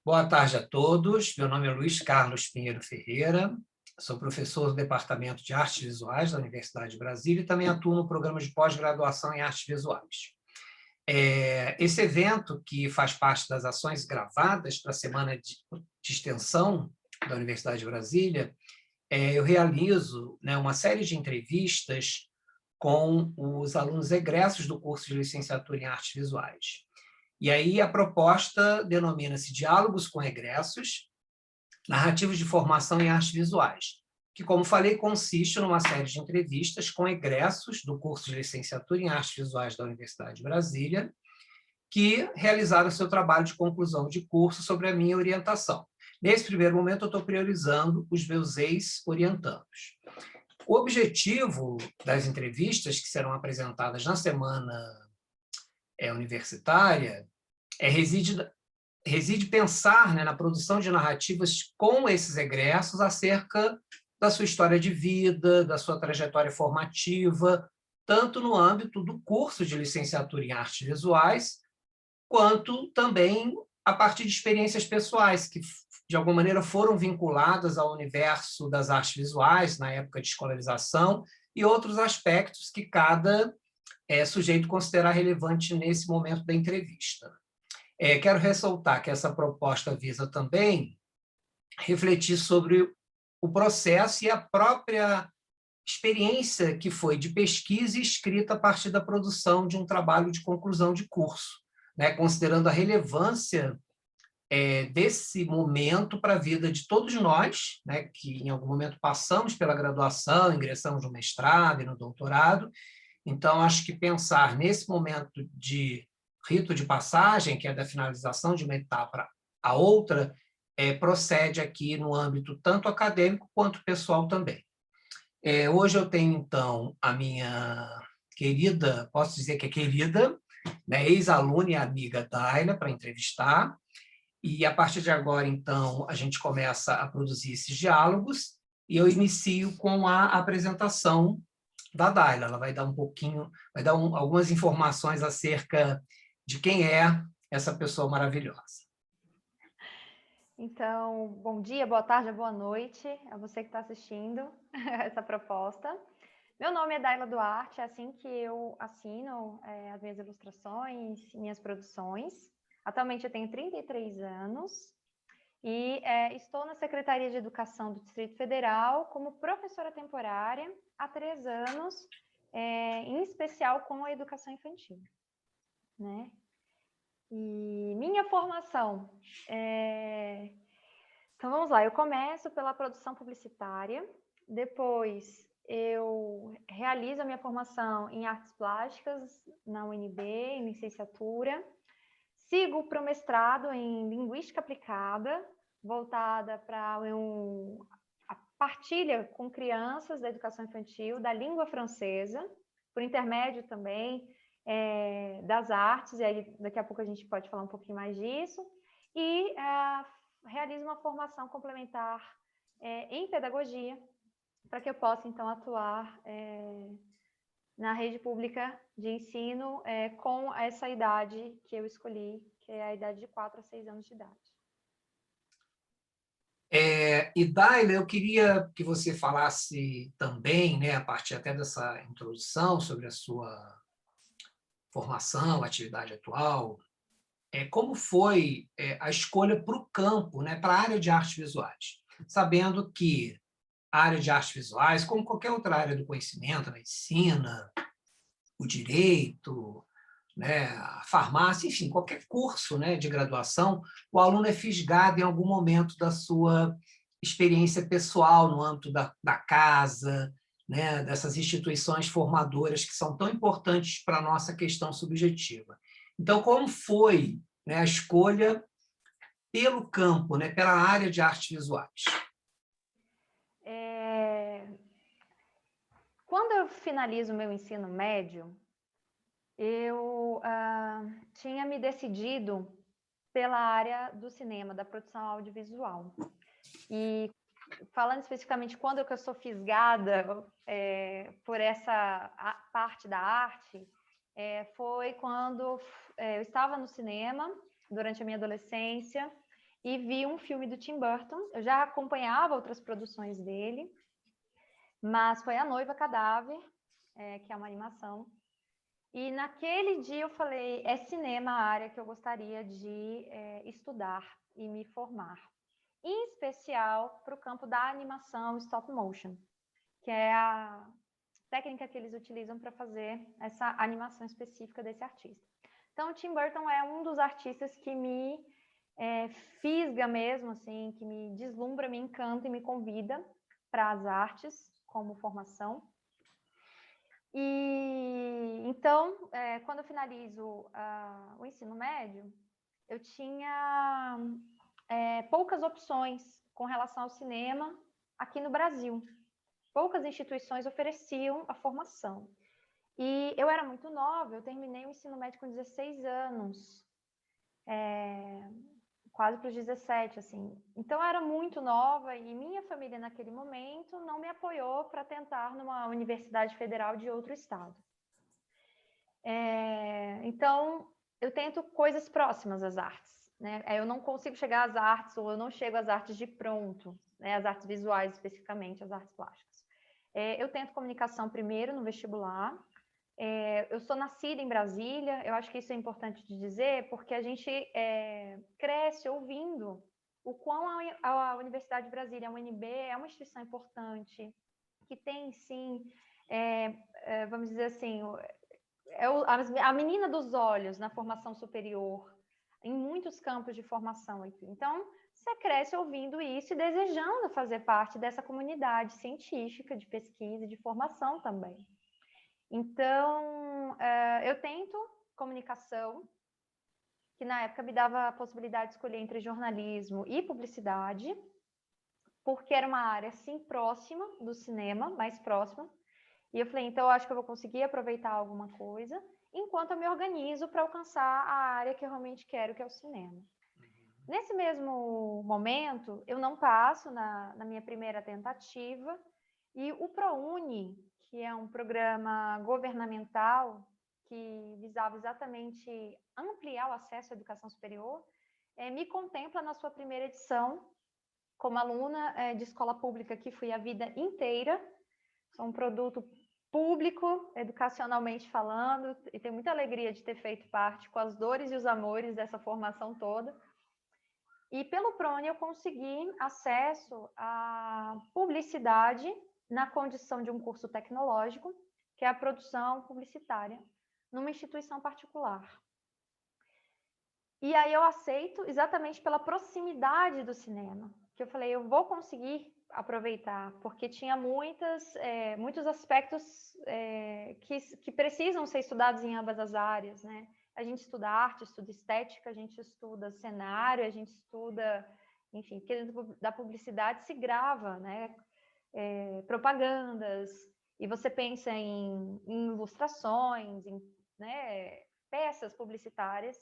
Boa tarde a todos. Meu nome é Luiz Carlos Pinheiro Ferreira, sou professor do Departamento de Artes Visuais da Universidade de Brasília e também atuo no programa de pós-graduação em Artes Visuais. Esse evento, que faz parte das ações gravadas para a Semana de Extensão da Universidade de Brasília, eu realizo, né, uma série de entrevistas com os alunos egressos do curso de licenciatura em Artes Visuais. E aí a proposta denomina-se Diálogos com Egressos, Narrativas de Formação em Artes Visuais, que, como falei, consiste numa série de entrevistas com egressos do curso de licenciatura em Artes Visuais da Universidade de Brasília, que realizaram seu trabalho de conclusão de curso sobre a minha orientação. Nesse primeiro momento, eu estou priorizando os meus ex-orientandos. O objetivo das entrevistas, que serão apresentadas na semana universitária, reside pensar, né, na produção de narrativas com esses egressos acerca da sua história de vida, da sua trajetória formativa, tanto no âmbito do curso de licenciatura em Artes Visuais, quanto também a partir de experiências pessoais que, de alguma maneira, foram vinculadas ao universo das artes visuais na época de escolarização e outros aspectos que cada sujeito considerar relevante nesse momento da entrevista. Quero ressaltar que essa proposta visa também refletir sobre o processo e a própria experiência que foi de pesquisa e escrita a partir da produção de um trabalho de conclusão de curso, né, considerando a relevância desse momento para a vida de todos nós, né, que em algum momento passamos pela graduação, ingressamos no mestrado e no doutorado. Então, acho que pensar nesse momento de rito de passagem, que é da finalização de uma etapa a outra, procede aqui no âmbito tanto acadêmico quanto pessoal também. Hoje eu tenho, então, a minha querida, posso dizer que é querida, né, ex-aluna e amiga Daila, para entrevistar, e a partir de agora, então, a gente começa a produzir esses diálogos, e eu inicio com a apresentação da Daila. Ela vai dar algumas informações acerca de quem é essa pessoa maravilhosa. Então, bom dia, boa tarde, boa noite a você que está assistindo essa proposta. Meu nome é Daila Duarte, é assim que eu assino as minhas ilustrações, minhas produções. Atualmente eu tenho 33 anos e estou na Secretaria de Educação do Distrito Federal como professora temporária há 3 anos, em especial com a educação infantil, né? E minha formação Então, vamos lá. Eu começo pela produção publicitária, depois eu realizo a minha formação em artes plásticas na UNB, em licenciatura, sigo para o mestrado em linguística aplicada, voltada para a partilha com crianças da educação infantil, da língua francesa, por intermédio também das artes, e aí daqui a pouco a gente pode falar um pouquinho mais disso, e realizo uma formação complementar em pedagogia, para que eu possa, então, atuar na rede pública de ensino com essa idade que eu escolhi, que é a idade de 4 a 6 anos de idade. E, Daila, eu queria que você falasse também, né, a partir até dessa introdução, sobre a sua formação, atividade atual, como foi a escolha para o campo, né, para a área de artes visuais, sabendo que a área de artes visuais, como qualquer outra área do conhecimento, a medicina, o direito, né, a farmácia, enfim, qualquer curso, né, de graduação, o aluno é fisgado em algum momento da sua experiência pessoal no âmbito da casa, né, dessas instituições formadoras que são tão importantes para a nossa questão subjetiva. Então, como foi, né, a escolha pelo campo, né, pela área de artes visuais? Quando eu finalizo o meu ensino médio, eu tinha me decidido pela área do cinema, da produção audiovisual. E falando especificamente quando eu sou fisgada por essa parte da arte, foi quando eu estava no cinema, durante a minha adolescência, e vi um filme do Tim Burton. Eu já acompanhava outras produções dele, mas foi A Noiva Cadáver, que é uma animação. E naquele dia eu falei, é cinema a área que eu gostaria de estudar e me formar. Em especial para o campo da animação stop motion, que é a técnica que eles utilizam para fazer essa animação específica desse artista. Então, o Tim Burton é um dos artistas que me fisga mesmo, assim, que me deslumbra, me encanta e me convida para as artes como formação. E então, quando eu finalizo o ensino médio, eu tinha poucas opções com relação ao cinema aqui no Brasil. Poucas instituições ofereciam a formação. E eu era muito nova, eu terminei o ensino médio com 16 anos, quase para os 17, assim. Então, eu era muito nova e minha família, naquele momento, não me apoiou para tentar numa universidade federal de outro estado. Então, eu tento coisas próximas às artes, né? Eu não consigo chegar às artes, ou eu não chego às artes de pronto, né? As artes visuais especificamente, as artes plásticas. Eu tento comunicação primeiro no vestibular. Eu sou nascida em Brasília, eu acho que isso é importante de dizer, porque a gente cresce ouvindo o quão a Universidade de Brasília, a UNB, é uma instituição importante, que tem, sim, vamos dizer assim, a menina dos olhos na formação superior, em muitos campos de formação aqui. Então, você cresce ouvindo isso e desejando fazer parte dessa comunidade científica, de pesquisa e de formação também. Então, eu tento comunicação, que na época me dava a possibilidade de escolher entre jornalismo e publicidade, porque era uma área, sim, próxima do cinema, mais próxima. E eu falei, então eu acho que eu vou conseguir aproveitar alguma coisa, enquanto eu me organizo para alcançar a área que eu realmente quero, que é o cinema. Nesse mesmo momento, eu não passo na minha primeira tentativa, e o ProUni, que é um programa governamental que visava exatamente ampliar o acesso à educação superior, me contempla na sua primeira edição, como aluna de escola pública que fui a vida inteira. Sou um produto público, educacionalmente falando, e tenho muita alegria de ter feito parte com as dores e os amores dessa formação toda. E pelo ProUni eu consegui acesso à publicidade na condição de um curso tecnológico, que é a produção publicitária, numa instituição particular. E aí eu aceito exatamente pela proximidade do cinema, que eu falei, eu vou conseguir aproveitar, porque tinha muitos aspectos que precisam ser estudados em ambas as áreas, né? A gente estuda arte, estuda estética, a gente estuda cenário, a gente estuda, enfim, porque dentro da publicidade se grava, né? Propagandas, e você pensa em ilustrações, né, peças publicitárias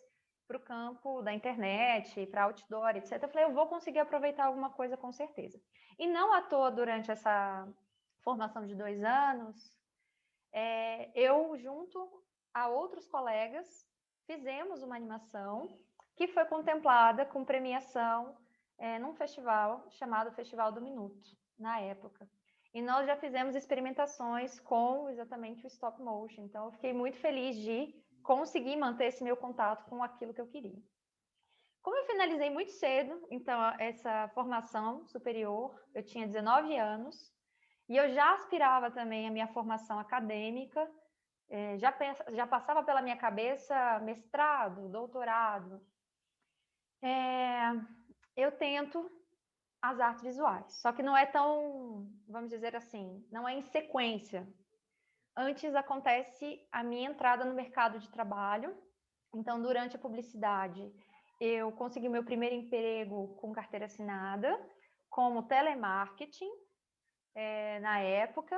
para o campo da internet, para outdoor, etc. Eu falei, eu vou conseguir aproveitar alguma coisa com certeza. E não à toa, durante essa formação de 2 anos, eu, junto a outros colegas, fizemos uma animação que foi contemplada com premiação num festival chamado Festival do Minuto, na época. E nós já fizemos experimentações com exatamente o stop motion. Então, eu fiquei muito feliz de conseguir manter esse meu contato com aquilo que eu queria. Como eu finalizei muito cedo, então, essa formação superior, eu tinha 19 anos, e eu já aspirava também à minha formação acadêmica, já passava pela minha cabeça mestrado, doutorado. Eu tento as artes visuais, só que não é tão, vamos dizer assim, não é em sequência. Antes acontece a minha entrada no mercado de trabalho. Então, durante a publicidade, eu consegui meu primeiro emprego com carteira assinada, como telemarketing, na época,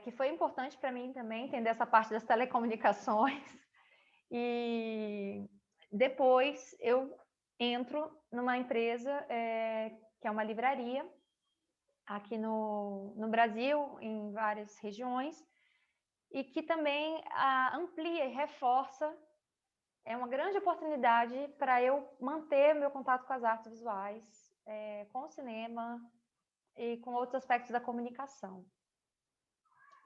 que foi importante para mim também entender essa parte das telecomunicações. E depois eu entro numa empresa que é uma livraria, aqui no Brasil, em várias regiões, e que também amplia e reforça é uma grande oportunidade para eu manter meu contato com as artes visuais, com o cinema e com outros aspectos da comunicação.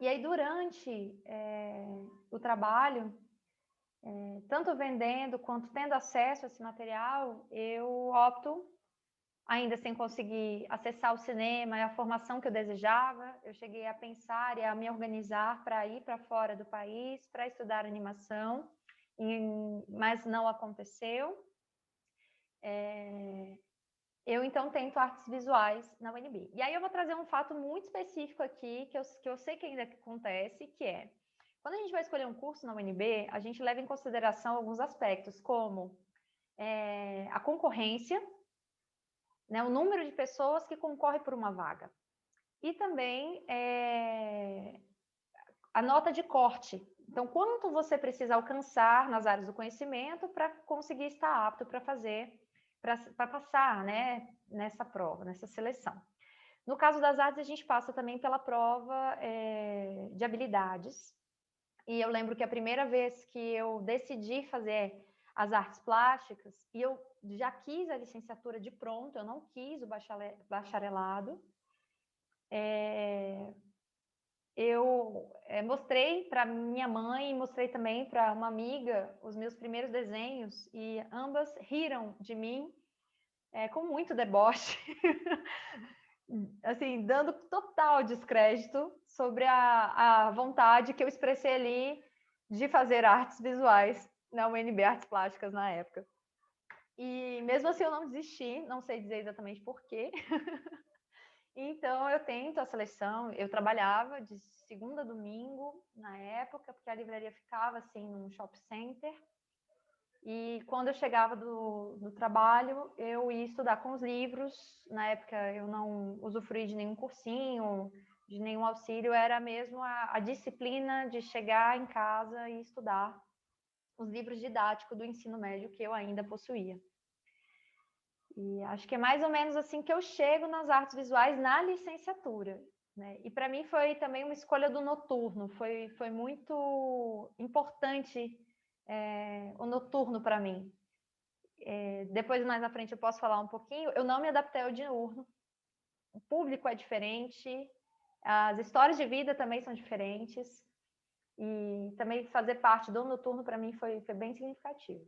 E aí, durante o trabalho, tanto vendendo quanto tendo acesso a esse material, eu opto, ainda sem conseguir acessar o cinema e a formação que eu desejava, eu cheguei a pensar e a me organizar para ir para fora do país, para estudar animação, mas não aconteceu. Eu, então, tento artes visuais na UNB. E aí eu vou trazer um fato muito específico aqui, que eu sei que ainda acontece, que é, quando a gente vai escolher um curso na UNB, a gente leva em consideração alguns aspectos, como a concorrência, né, o número de pessoas que concorrem por uma vaga. E também a nota de corte. Então, quanto você precisa alcançar nas áreas do conhecimento para conseguir estar apto para fazer, para passar, né, nessa prova, nessa seleção. No caso das artes, a gente passa também pela prova de habilidades. E eu lembro que a primeira vez que eu decidi fazer as artes plásticas, e eu já quis a licenciatura de pronto, eu não quis o bacharelado, eu mostrei para minha mãe e mostrei também para uma amiga os meus primeiros desenhos, e ambas riram de mim com muito deboche, assim, dando total descrédito sobre a vontade que eu expressei ali de fazer artes visuais na UNB Artes Plásticas na época. E mesmo assim eu não desisti, não sei dizer exatamente por quê. Então eu tento a seleção, eu trabalhava de segunda a domingo na época, porque a livraria ficava assim num shopping center. E quando eu chegava do trabalho, eu ia estudar com os livros. Na época eu não usufruí de nenhum cursinho, de nenhum auxílio, era mesmo a disciplina de chegar em casa e estudar os livros didáticos do ensino médio que eu ainda possuía. E acho que é mais ou menos assim que eu chego nas artes visuais na licenciatura, né? E para mim foi também uma escolha do noturno, foi muito importante o noturno para mim. Depois, mais na frente, eu posso falar um pouquinho. Eu não me adaptei ao diurno, o público é diferente, as histórias de vida também são diferentes, e também fazer parte do noturno para mim foi bem significativo.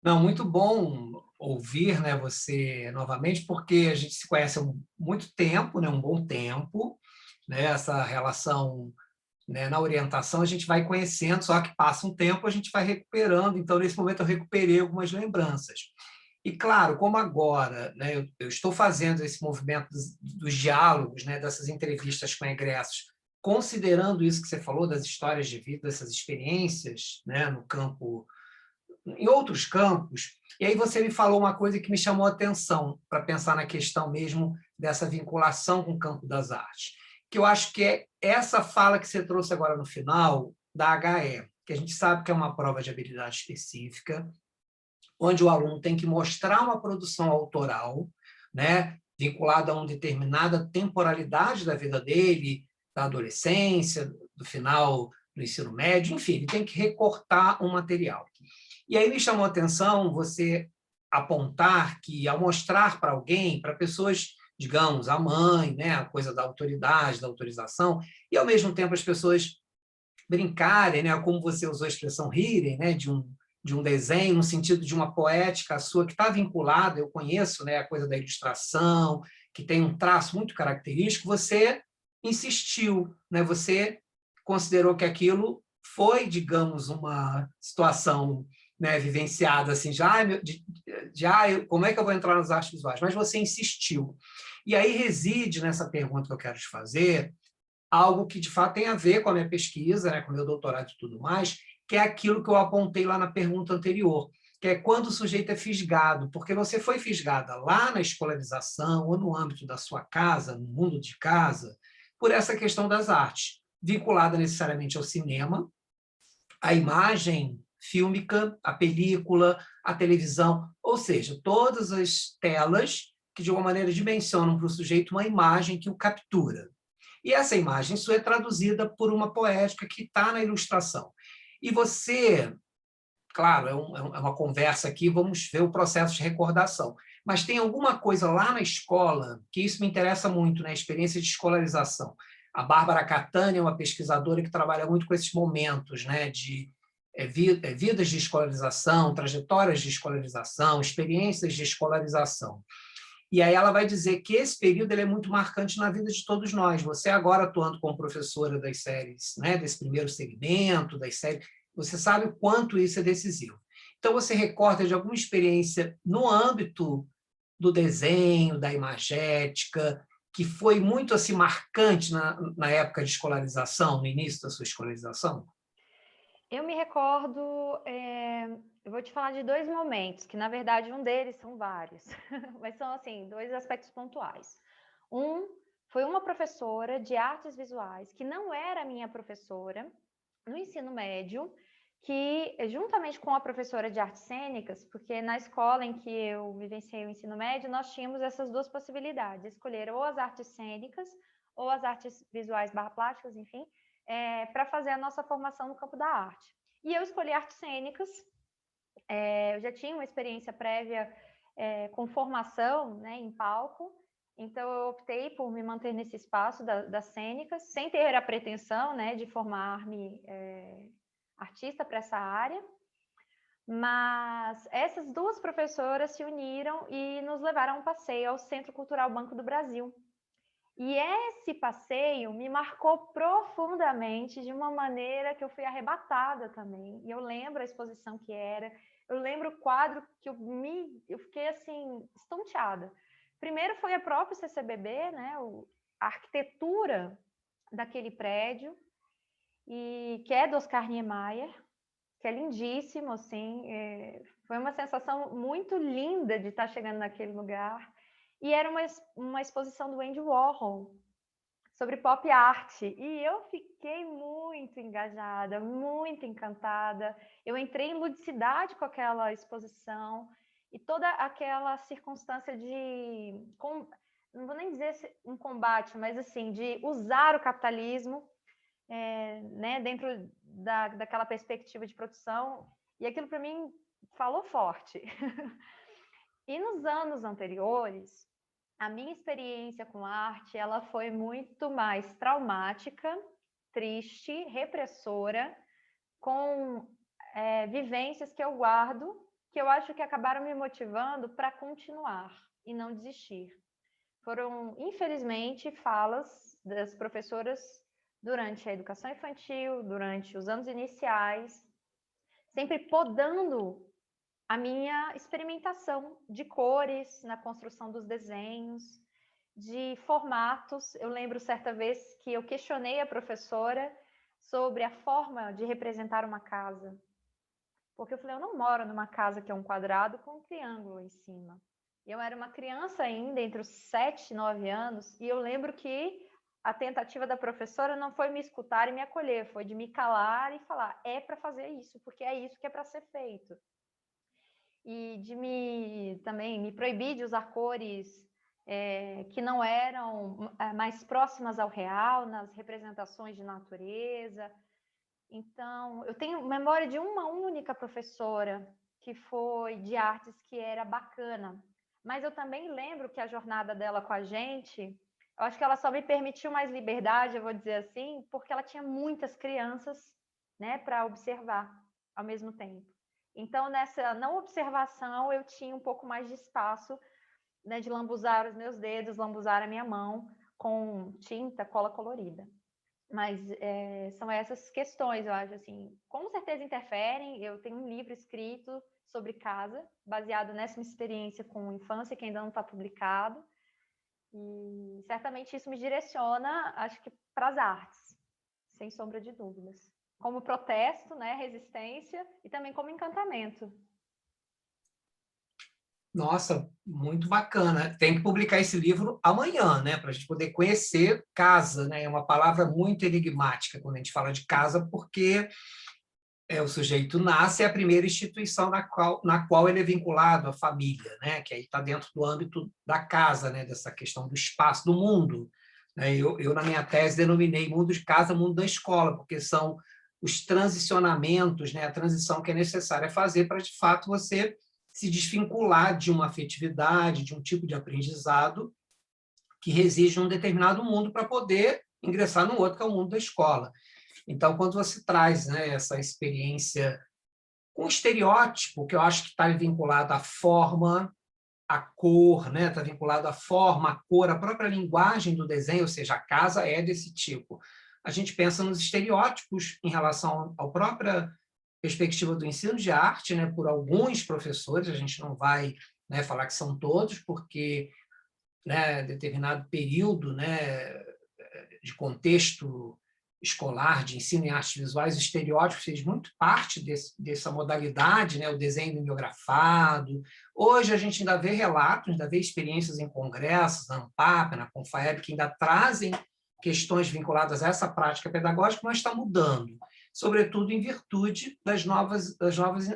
Não, muito bom ouvir, né, você novamente, porque a gente se conhece há muito tempo, né, um bom tempo, né, essa relação, né, na orientação a gente vai conhecendo, só que passa um tempo a gente vai recuperando, então nesse momento eu recuperei algumas lembranças. E claro, como agora, né, eu estou fazendo esse movimento dos diálogos, né, dessas entrevistas com egressos, considerando isso que você falou, das histórias de vida, dessas experiências, né, no campo, em outros campos, e aí você me falou uma coisa que me chamou a atenção para pensar na questão mesmo dessa vinculação com o campo das artes, que eu acho que é essa fala que você trouxe agora no final da HE, que a gente sabe que é uma prova de habilidade específica, onde o aluno tem que mostrar uma produção autoral, né, vinculada a uma determinada temporalidade da vida dele, da adolescência, do final do ensino médio, enfim, ele tem que recortar um material. E aí me chamou a atenção você apontar que, ao mostrar para alguém, para pessoas, digamos, a mãe, né, a coisa da autoridade, da autorização, e, ao mesmo tempo, as pessoas brincarem, né, como você usou a expressão rirem, né, de um desenho, no sentido de uma poética sua que está vinculada, eu conheço, né, a coisa da ilustração, que tem um traço muito característico, você insistiu, né, você considerou que aquilo foi, digamos, uma situação, né, vivenciada assim, como é que eu vou entrar nas artes visuais? Mas você insistiu. E aí reside nessa pergunta que eu quero te fazer algo que, de fato, tem a ver com a minha pesquisa, né, com o meu doutorado e tudo mais, que é aquilo que eu apontei lá na pergunta anterior, que é quando o sujeito é fisgado, porque você foi fisgada lá na escolarização ou no âmbito da sua casa, no mundo de casa, por essa questão das artes, vinculada necessariamente ao cinema, à imagem fílmica, à película, à televisão, ou seja, todas as telas que, de alguma maneira, dimensionam para o sujeito uma imagem que o captura. E essa imagem sua é traduzida por uma poética que está na ilustração. E você, claro, é uma conversa aqui, vamos ver o processo de recordação, mas tem alguma coisa lá na escola, que isso me interessa muito, né? A experiência de escolarização. A Bárbara Catani é uma pesquisadora que trabalha muito com esses momentos, né? De vidas de escolarização, trajetórias de escolarização, experiências de escolarização. E aí ela vai dizer que esse período ele é muito marcante na vida de todos nós. Você agora atuando como professora das séries, né, desse primeiro segmento, das séries, você sabe o quanto isso é decisivo. Então, você recorda de alguma experiência no âmbito do desenho, da imagética, que foi muito assim, marcante na época de escolarização, no início da sua escolarização? Eu me recordo, eu vou te falar de 2 momentos, que na verdade um deles são vários, mas são assim, 2 aspectos pontuais. Um foi uma professora de artes visuais, que não era minha professora, no ensino médio, que juntamente com a professora de artes cênicas, porque na escola em que eu vivenciei o ensino médio, nós tínhamos essas 2 possibilidades, escolher ou as artes cênicas, ou as artes visuais / plásticas, enfim, para fazer a nossa formação no campo da arte. E eu escolhi artes cênicas, eu já tinha uma experiência prévia com formação, né, em palco, então eu optei por me manter nesse espaço das cênicas, sem ter a pretensão, né, de formar-me artista para essa área, mas essas 2 professoras se uniram e nos levaram a um passeio ao Centro Cultural Banco do Brasil. E esse passeio me marcou profundamente, de uma maneira que eu fui arrebatada também. E eu lembro a exposição que era, eu lembro o quadro que eu fiquei assim, estonteada. Primeiro foi a própria CCBB, né, a arquitetura daquele prédio, e que é do Oscar Niemeyer, que é lindíssimo, assim, foi uma sensação muito linda de estar chegando naquele lugar. E era uma exposição do Andy Warhol sobre pop art. E eu fiquei muito engajada, muito encantada. Eu entrei em ludicidade com aquela exposição e toda aquela circunstância de, não vou nem dizer um combate, mas assim, de usar o capitalismo, né, dentro daquela perspectiva de produção. E aquilo para mim falou forte. E nos anos anteriores, a minha experiência com arte, ela foi muito mais traumática, triste, repressora, com vivências que eu guardo, que eu acho que acabaram me motivando para continuar e não desistir. Foram, infelizmente, falas das professoras durante a educação infantil, durante os anos iniciais, sempre podando a minha experimentação de cores na construção dos desenhos, de formatos. Eu lembro certa vez que eu questionei a professora sobre a forma de representar uma casa, porque eu falei, eu não moro numa casa que é um quadrado com um triângulo em cima. Eu era uma criança ainda, entre os 7 e 9 anos, e eu lembro que a tentativa da professora não foi me escutar e me acolher, foi de me calar e falar, é para fazer isso, porque é isso que é para ser feito. E de também me proibir de usar cores que não eram mais próximas ao real, nas representações de natureza. Então, eu tenho memória de uma única professora que foi de artes que era bacana, mas eu também lembro que a jornada dela com a gente, eu acho que ela só me permitiu mais liberdade, eu vou dizer assim, porque ela tinha muitas crianças, né, para observar ao mesmo tempo. Então, nessa não observação, eu tinha um pouco mais de espaço, né, de lambuzar os meus dedos, lambuzar a minha mão com tinta, cola colorida. Mas são essas questões, eu acho, assim, com certeza interferem. Eu tenho um livro escrito sobre casa, baseado nessa experiência com infância, que ainda não está publicado. E certamente isso me direciona, acho que, para as artes, sem sombra de dúvidas. Como protesto, né, resistência, e também como encantamento. Nossa, muito bacana. Tem que publicar esse livro amanhã, né, para a gente poder conhecer casa, né? É uma palavra muito enigmática quando a gente fala de casa, porque o sujeito nasce, é a primeira instituição na qual ele é vinculado à família, né? Que aí está dentro do âmbito da casa, né? Dessa questão do espaço, do mundo, né? Eu, na minha tese, denominei mundo de casa, mundo da escola, porque são os transicionamentos, né? A transição que é necessária fazer para, de fato, você se desvincular de uma afetividade, de um tipo de aprendizado que reside num determinado mundo para poder ingressar no outro, que é o mundo da escola. Então, quando você traz, né, essa experiência com estereótipo, que eu acho que está vinculado à forma, à cor, né? Está vinculado à forma, à cor, à própria linguagem do desenho, ou seja, a casa é desse tipo. A gente pensa nos estereótipos em relação à própria perspectiva do ensino de arte, né? Por alguns professores, a gente não vai, né, falar que são todos, porque, né, determinado período, né, de contexto escolar, de ensino em artes visuais, o estereótipo fez muito parte dessa modalidade, né? O desenho mimeografado. Hoje a gente ainda vê relatos, ainda vê experiências em congressos, na ANPAP, na Confaeb, que ainda trazem questões vinculadas a essa prática pedagógica, mas está mudando, sobretudo em virtude das novas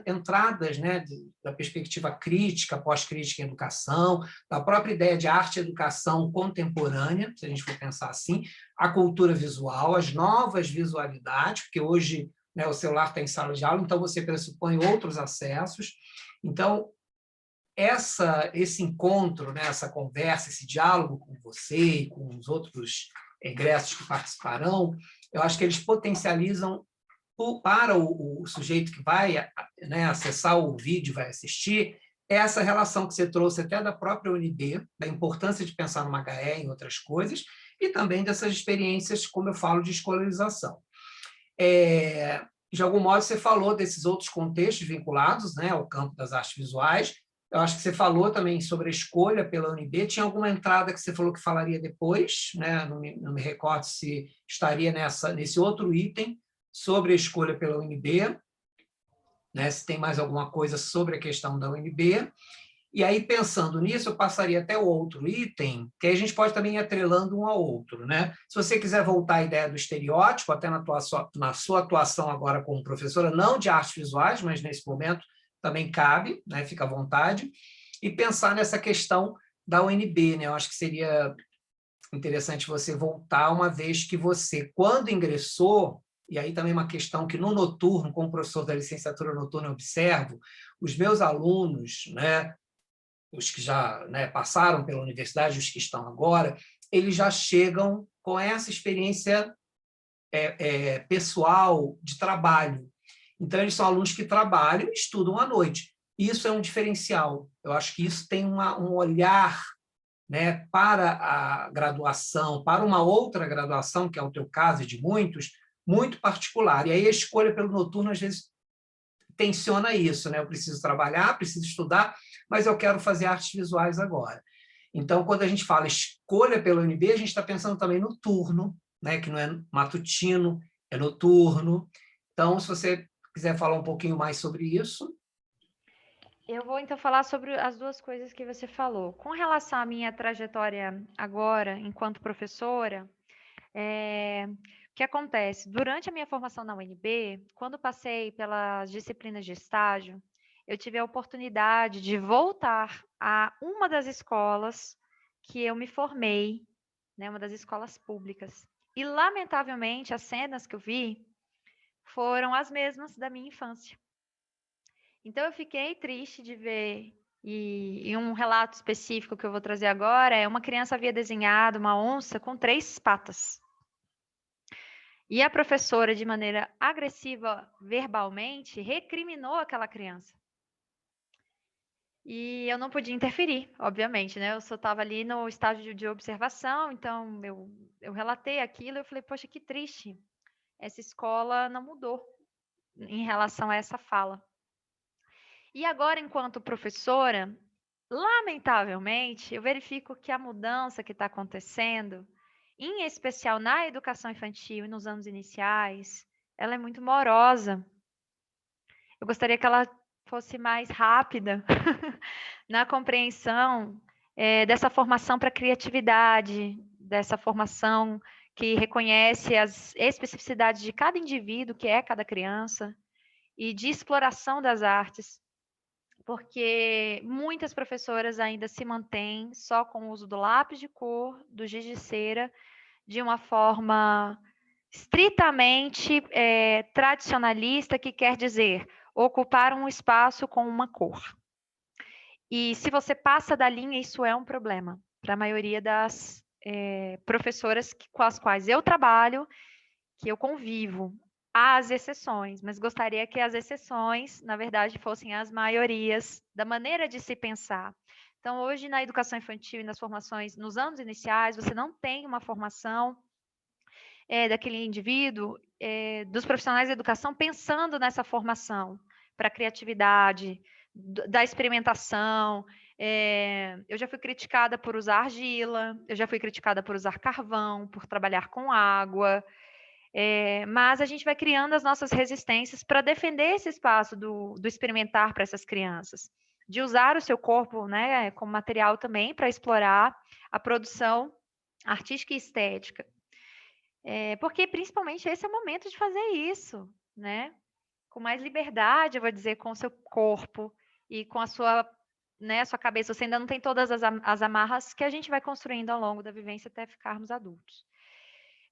entradas, né, da perspectiva crítica, pós-crítica em educação, da própria ideia de arte e educação contemporânea, se a gente for pensar assim, a cultura visual, as novas visualidades, porque hoje, né, o celular está em sala de aula, então você pressupõe outros acessos. Então, esse encontro, né, essa conversa, esse diálogo com você e com os outros egressos que participarão, eu acho que eles potencializam para o sujeito que vai, né, acessar o vídeo, vai assistir, essa relação que você trouxe até da própria UNB, da importância de pensar no HE, em outras coisas, e também dessas experiências, como eu falo, de escolarização. De algum modo, você falou desses outros contextos vinculados, né, ao campo das artes visuais. Eu acho que você falou também sobre a escolha pela UNB. Tinha alguma entrada que você falou que falaria depois, né? Não me recordo se estaria nesse outro item sobre a escolha pela UNB, né? Se tem mais alguma coisa sobre a questão da UNB. E aí, pensando nisso, eu passaria até o outro item, que aí a gente pode também ir atrelando um ao outro, né? Se você quiser voltar à ideia do estereótipo, até na sua atuação agora como professora, não de artes visuais, mas nesse momento também cabe, né? Fica à vontade, e pensar nessa questão da UNB, né? Eu acho que seria interessante você voltar, uma vez que você, quando ingressou, e aí também uma questão que no noturno, como professor da licenciatura noturna, eu observo, os meus alunos, né, os que já, né, passaram pela universidade, os que estão agora, eles já chegam com essa experiência pessoal de trabalho. Então, eles são alunos que trabalham e estudam à noite. Isso é um diferencial. Eu acho que isso tem um olhar, né, para a graduação, para uma outra graduação, que é o teu caso e de muitos, muito particular. E aí a escolha pelo noturno, às vezes, tensiona isso, né? Eu preciso trabalhar, preciso estudar, mas eu quero fazer artes visuais agora. Então, quando a gente fala escolha pela UNB, a gente está pensando também no turno, né? Que não é matutino, é noturno. Então, se você quiser falar um pouquinho mais sobre isso. Eu vou então falar sobre as duas coisas que você falou. Com relação à minha trajetória agora, enquanto professora, o que acontece? Durante a minha formação na UNB, quando passei pelas disciplinas de estágio, eu tive a oportunidade de voltar a uma das escolas que eu me formei, né, uma das escolas públicas. E, lamentavelmente, as cenas que eu vi foram as mesmas da minha infância. Então, eu fiquei triste de ver, e um relato específico que eu vou trazer agora é uma criança havia desenhado uma onça com 3 patas. E a professora, de maneira agressiva verbalmente, recriminou aquela criança. E eu não podia interferir, obviamente, né? Eu só estava ali no estágio de observação, então eu relatei aquilo e eu falei, poxa, que triste. Essa escola não mudou em relação a essa fala. E agora, enquanto professora, lamentavelmente, eu verifico que a mudança que está acontecendo, em especial na educação infantil e nos anos iniciais, ela é muito morosa. Eu gostaria que ela fosse mais rápida na compreensão dessa formação para a criatividade, dessa formação que reconhece as especificidades de cada indivíduo, que é cada criança, e de exploração das artes, porque muitas professoras ainda se mantêm só com o uso do lápis de cor, do giz de cera, de uma forma estritamente tradicionalista, que quer dizer ocupar um espaço com uma cor. E se você passa da linha, isso é um problema para a maioria das professoras com as quais eu trabalho, que eu convivo. Há as exceções, mas gostaria que as exceções, na verdade, fossem as maiorias da maneira de se pensar. Então, hoje, na educação infantil e nas formações, nos anos iniciais, você não tem uma formação daquele indivíduo, dos profissionais da educação, pensando nessa formação para a criatividade, da experimentação. Eu já fui criticada por usar argila, eu já fui criticada por usar carvão, por trabalhar com água, mas a gente vai criando as nossas resistências para defender esse espaço do experimentar para essas crianças, de usar o seu corpo, né, como material também para explorar a produção artística e estética. Porque principalmente esse é o momento de fazer isso, né? Com mais liberdade, eu vou dizer, com o seu corpo e com a sua, né, a sua cabeça. Você ainda não tem todas as amarras que a gente vai construindo ao longo da vivência até ficarmos adultos.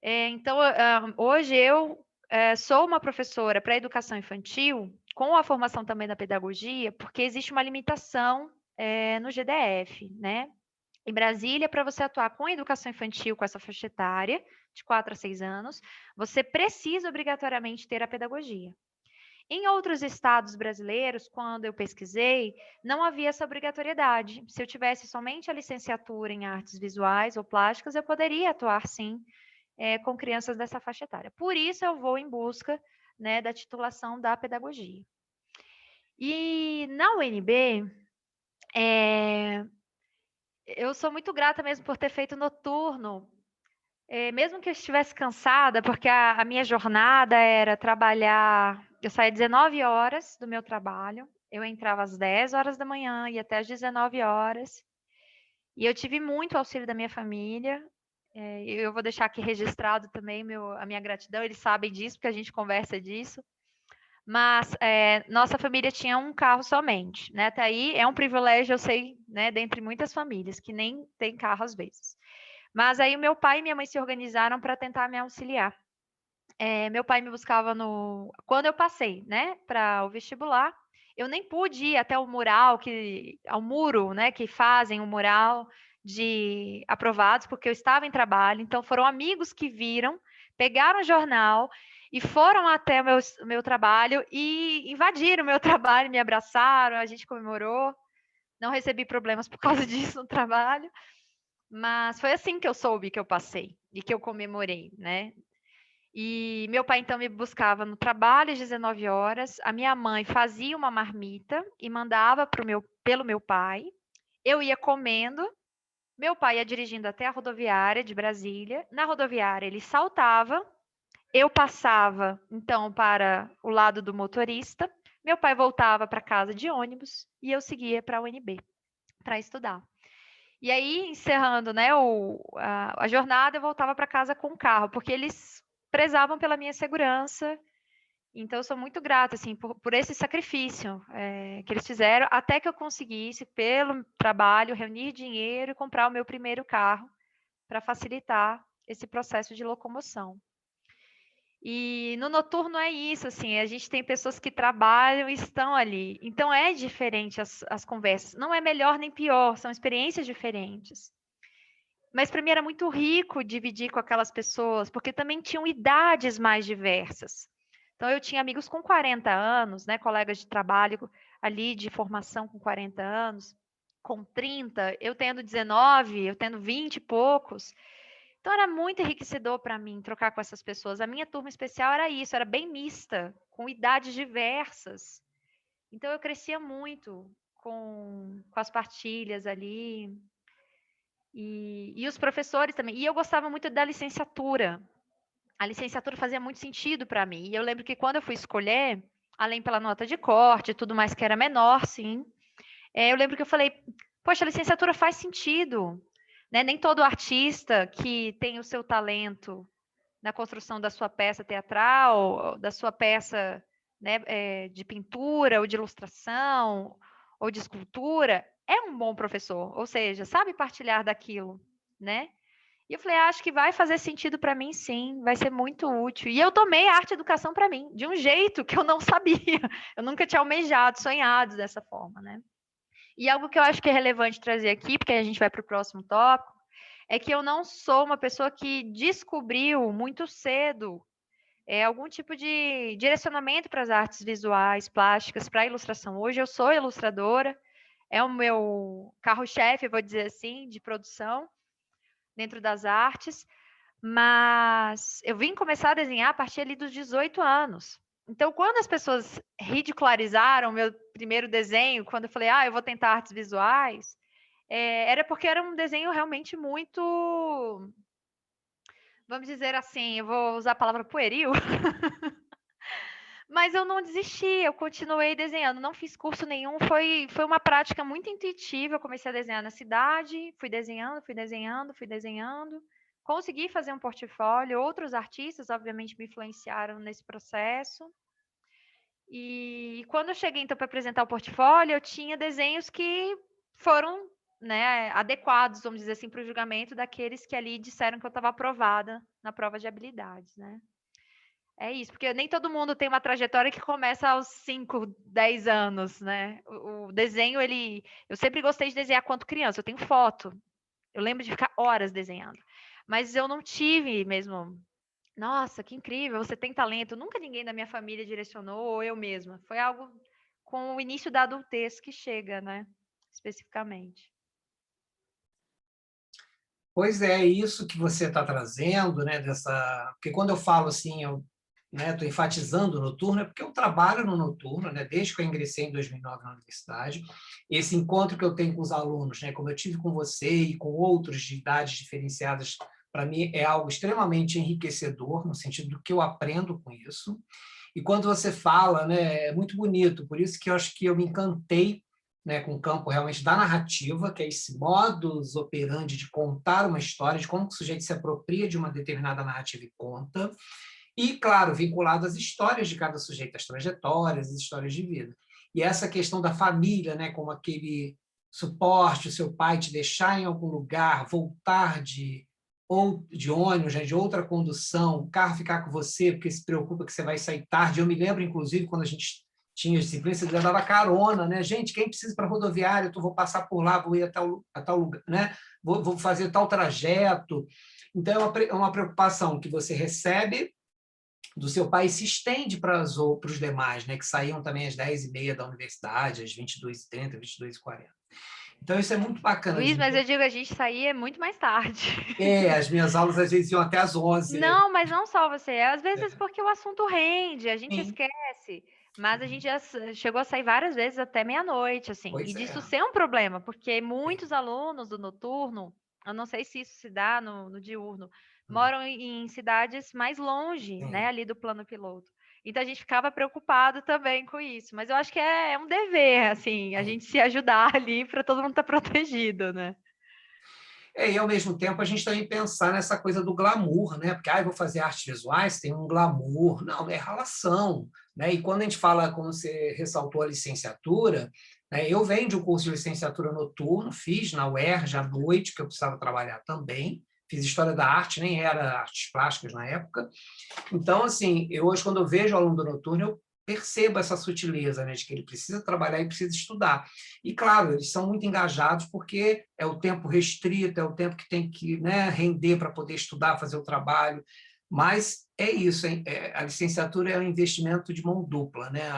Então, hoje eu sou uma professora para educação infantil, com a formação também da pedagogia, porque existe uma limitação no GDF, né? Em Brasília, para você atuar com educação infantil, com essa faixa etária, de 4 a 6 anos, você precisa obrigatoriamente ter a pedagogia. Em outros estados brasileiros, quando eu pesquisei, não havia essa obrigatoriedade. Se eu tivesse somente a licenciatura em artes visuais ou plásticas, eu poderia atuar, sim, com crianças dessa faixa etária. Por isso, eu vou em busca, né, da titulação da pedagogia. E na UNB, eu sou muito grata mesmo por ter feito noturno, mesmo que eu estivesse cansada, porque a minha jornada era trabalhar, eu saía 19 horas do meu trabalho, eu entrava às 10 horas da manhã e até às 19 horas, e eu tive muito auxílio da minha família, eu vou deixar aqui registrado também a minha gratidão, eles sabem disso, porque a gente conversa disso, mas nossa família tinha um carro somente, né? Até aí é um privilégio, eu sei, né, dentre muitas famílias, que nem tem carro às vezes. Mas aí o meu pai e minha mãe se organizaram para tentar me auxiliar. Meu pai me buscava quando eu passei, né, para o vestibular. Eu nem pude ir até o mural, ao muro, né, que fazem o mural de aprovados, porque eu estava em trabalho. Então foram amigos que viram, pegaram o jornal e foram até o meu trabalho e invadiram o meu trabalho, me abraçaram, a gente comemorou. Não recebi problemas por causa disso no trabalho. Mas foi assim que eu soube que eu passei e que eu comemorei, né? E meu pai então me buscava no trabalho às 19 horas, a minha mãe fazia uma marmita e mandava pelo meu pai. Eu ia comendo, meu pai ia dirigindo até a rodoviária de Brasília. Na rodoviária ele saltava, eu passava então para o lado do motorista, meu pai voltava para casa de ônibus e eu seguia para a UNB para estudar. E aí, encerrando, né, a jornada, eu voltava para casa com o carro, porque eles prezavam pela minha segurança. Então, eu sou muito grata, assim, por esse sacrifício que eles fizeram, até que eu conseguisse, pelo trabalho, reunir dinheiro e comprar o meu primeiro carro, para facilitar esse processo de locomoção. E no noturno é isso, assim, a gente tem pessoas que trabalham e estão ali. Então é diferente as conversas. Não é melhor nem pior, são experiências diferentes. Mas para mim era muito rico dividir com aquelas pessoas, porque também tinham idades mais diversas. Então eu tinha amigos com 40 anos, né, colegas de trabalho ali de formação com 40 anos, com 30, eu tendo 19, eu tendo 20 e poucos. Então era muito enriquecedor para mim trocar com essas pessoas. A minha turma especial era isso, era bem mista, com idades diversas. Então eu crescia muito com as partilhas ali. E os professores também. E eu gostava muito da licenciatura. A licenciatura fazia muito sentido para mim. E eu lembro que quando eu fui escolher, além pela nota de corte e tudo mais que era menor, sim, eu lembro que eu falei, poxa, a licenciatura faz sentido. Né? Nem todo artista que tem o seu talento na construção da sua peça teatral, da sua peça, né, de pintura ou de ilustração ou de escultura, é um bom professor, ou seja, sabe partilhar daquilo, né? E eu falei, acho que vai fazer sentido para mim, sim, vai ser muito útil. E eu tomei a arte educação para mim, de um jeito que eu não sabia. Eu nunca tinha almejado, sonhado dessa forma, né? E algo que eu acho que é relevante trazer aqui, porque a gente vai para o próximo tópico, é que eu não sou uma pessoa que descobriu muito cedo algum tipo de direcionamento para as artes visuais, plásticas, para a ilustração. Hoje eu sou ilustradora, é o meu carro-chefe, vou dizer assim, de produção dentro das artes, mas eu vim começar a desenhar a partir ali dos 18 anos. Então, quando as pessoas ridicularizaram meu primeiro desenho, quando eu falei, eu vou tentar artes visuais, era porque era um desenho realmente muito, vamos dizer assim, eu vou usar a palavra pueril, mas eu não desisti, eu continuei desenhando, não fiz curso nenhum, foi uma prática muito intuitiva, eu comecei a desenhar na cidade, fui desenhando, fui desenhando, fui desenhando, consegui fazer um portfólio, outros artistas, obviamente, me influenciaram nesse processo, e quando eu cheguei, então, para apresentar o portfólio, eu tinha desenhos que foram, né, adequados, vamos dizer assim, para o julgamento daqueles que ali disseram que eu estava aprovada na prova de habilidades, né. É isso, porque nem todo mundo tem uma trajetória que começa aos 5, 10 anos, né. O desenho, eu sempre gostei de desenhar quando criança, eu tenho foto, eu lembro de ficar horas desenhando, mas eu não tive mesmo, nossa, que incrível, você tem talento, nunca ninguém da minha família direcionou, ou eu mesma, foi algo com o início da adultez que chega, né, especificamente. Pois é, isso que você está trazendo, né, porque quando eu falo assim, eu estou enfatizando o noturno, é porque eu trabalho no noturno, né, desde que eu ingressei em 2009 na universidade. Esse encontro que eu tenho com os alunos, né, como eu tive com você e com outros de idades diferenciadas, para mim é algo extremamente enriquecedor, no sentido do que eu aprendo com isso. E quando você fala, né, é muito bonito, por isso que eu acho que eu me encantei, né, com o campo realmente da narrativa, que é esse modus operandi de contar uma história, de como o sujeito se apropria de uma determinada narrativa e conta, e, claro, vinculado às histórias de cada sujeito, às trajetórias, às histórias de vida. E essa questão da família, né, como aquele suporte, o seu pai te deixar em algum lugar, voltar ou de ônibus, né, de outra condução, o carro ficar com você porque se preocupa que você vai sair tarde. Eu me lembro, inclusive, quando a gente tinha disciplina, você já dava carona, né? Gente, quem precisa ir para a rodoviária, eu vou passar por lá, vou ir a tal lugar, né? Vou fazer tal trajeto. Então, é uma preocupação que você recebe do seu pai e se estende para os demais, né? Que saíam também às 10h30 da universidade, às 22h30, 22h40. Então, isso é muito bacana. Luiz, mas eu digo, a gente saía muito mais tarde. As minhas aulas às vezes iam até às 11, né? Não, mas não só você. Às vezes porque o assunto rende, a gente Sim. esquece. Mas a gente já chegou a sair várias vezes até meia-noite, assim. E Pois é. disso ser um problema, porque muitos alunos do noturno, eu não sei se isso se dá no diurno, moram em cidades mais longe, né, Sim. ali do plano piloto. Então a gente ficava preocupado também com isso. Mas eu acho que é um dever, assim, a gente se ajudar ali para todo mundo estar protegido, né? E, ao mesmo tempo, a gente também pensar nessa coisa do glamour, né? Porque, eu vou fazer artes visuais, tem um glamour. Não, é relação. Né? E quando a gente fala, como você ressaltou, a licenciatura, né? Eu venho de um curso de licenciatura noturno, fiz na UERJ à noite, que eu precisava trabalhar também. Fiz História da Arte, nem era artes plásticas na época. Então, assim, hoje, quando eu vejo o aluno do noturno, eu percebo essa sutileza, né, de que ele precisa trabalhar e precisa estudar. E, claro, eles são muito engajados porque é o tempo restrito, é o tempo que tem que, né, render para poder estudar, fazer o trabalho. Mas é isso, hein? A licenciatura é um investimento de mão dupla. Né?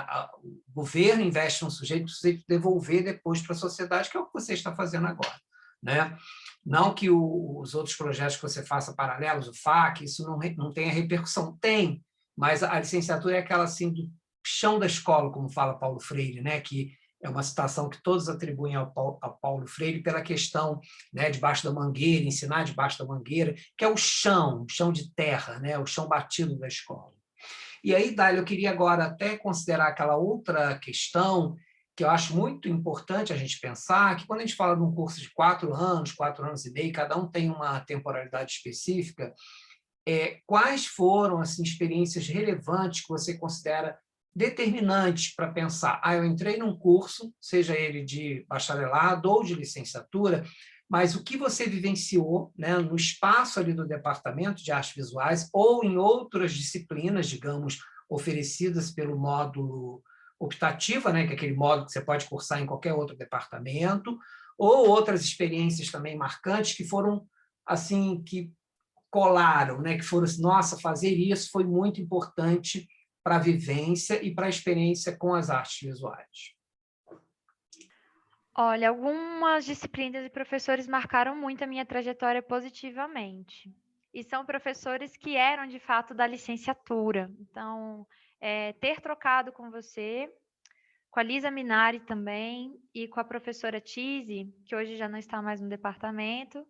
O governo investe no sujeito, o sujeito devolver depois para a sociedade, que é o que você está fazendo agora. Né? Não que os outros projetos que você faça paralelos, o FAC, isso não tenha repercussão. Tem, mas a licenciatura é aquela assim do chão da escola, como fala Paulo Freire, né? Que é uma citação que todos atribuem ao Paulo Freire pela questão, né, debaixo da mangueira, ensinar debaixo da mangueira, que é o chão de terra, né, o chão batido da escola. E aí, Dália, eu queria agora até considerar aquela outra questão que eu acho muito importante a gente pensar, que quando a gente fala de um curso de 4 anos, 4 anos e meio, cada um tem uma temporalidade específica, quais foram assim, experiências relevantes que você considera determinantes para pensar, eu entrei num curso, seja ele de bacharelado ou de licenciatura, mas o que você vivenciou, né, no espaço ali do departamento de artes visuais ou em outras disciplinas, digamos, oferecidas pelo módulo optativa, né, que é aquele módulo que você pode cursar em qualquer outro departamento, ou outras experiências também marcantes que foram assim que colaram, né, que foram assim, nossa, fazer isso foi muito importante para a vivência e para a experiência com as artes visuais. Olha, algumas disciplinas e professores marcaram muito a minha trajetória positivamente. E são professores que eram, de fato, da licenciatura. Então, ter trocado com você, com a Lisa Minari também, e com a professora Tise, que hoje já não está mais no departamento,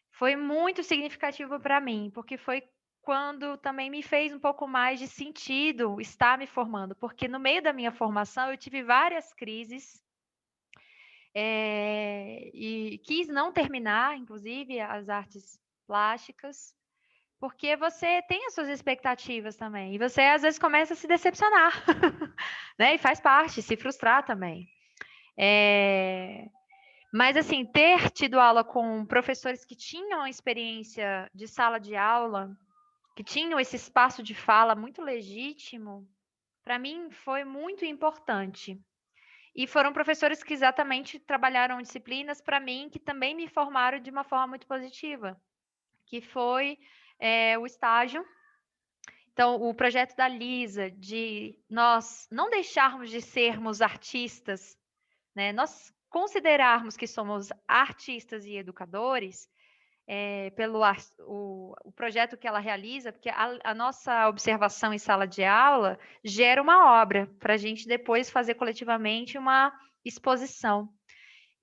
foi muito significativo para mim, porque foi quando também me fez um pouco mais de sentido estar me formando, porque no meio da minha formação eu tive várias crises, e quis não terminar, inclusive, as artes plásticas, porque você tem as suas expectativas também, e você às vezes começa a se decepcionar, né? E faz parte, se frustrar também. Mas, assim, ter tido aula com professores que tinham experiência de sala de aula, que tinham esse espaço de fala muito legítimo, para mim foi muito importante. E foram professores que exatamente trabalharam disciplinas para mim que também me formaram de uma forma muito positiva, que foi o estágio. Então, o projeto da Lisa, de nós não deixarmos de sermos artistas, né? Nós considerarmos que somos artistas e educadores, pelo o projeto que ela realiza, porque a nossa observação em sala de aula gera uma obra para a gente depois fazer coletivamente uma exposição.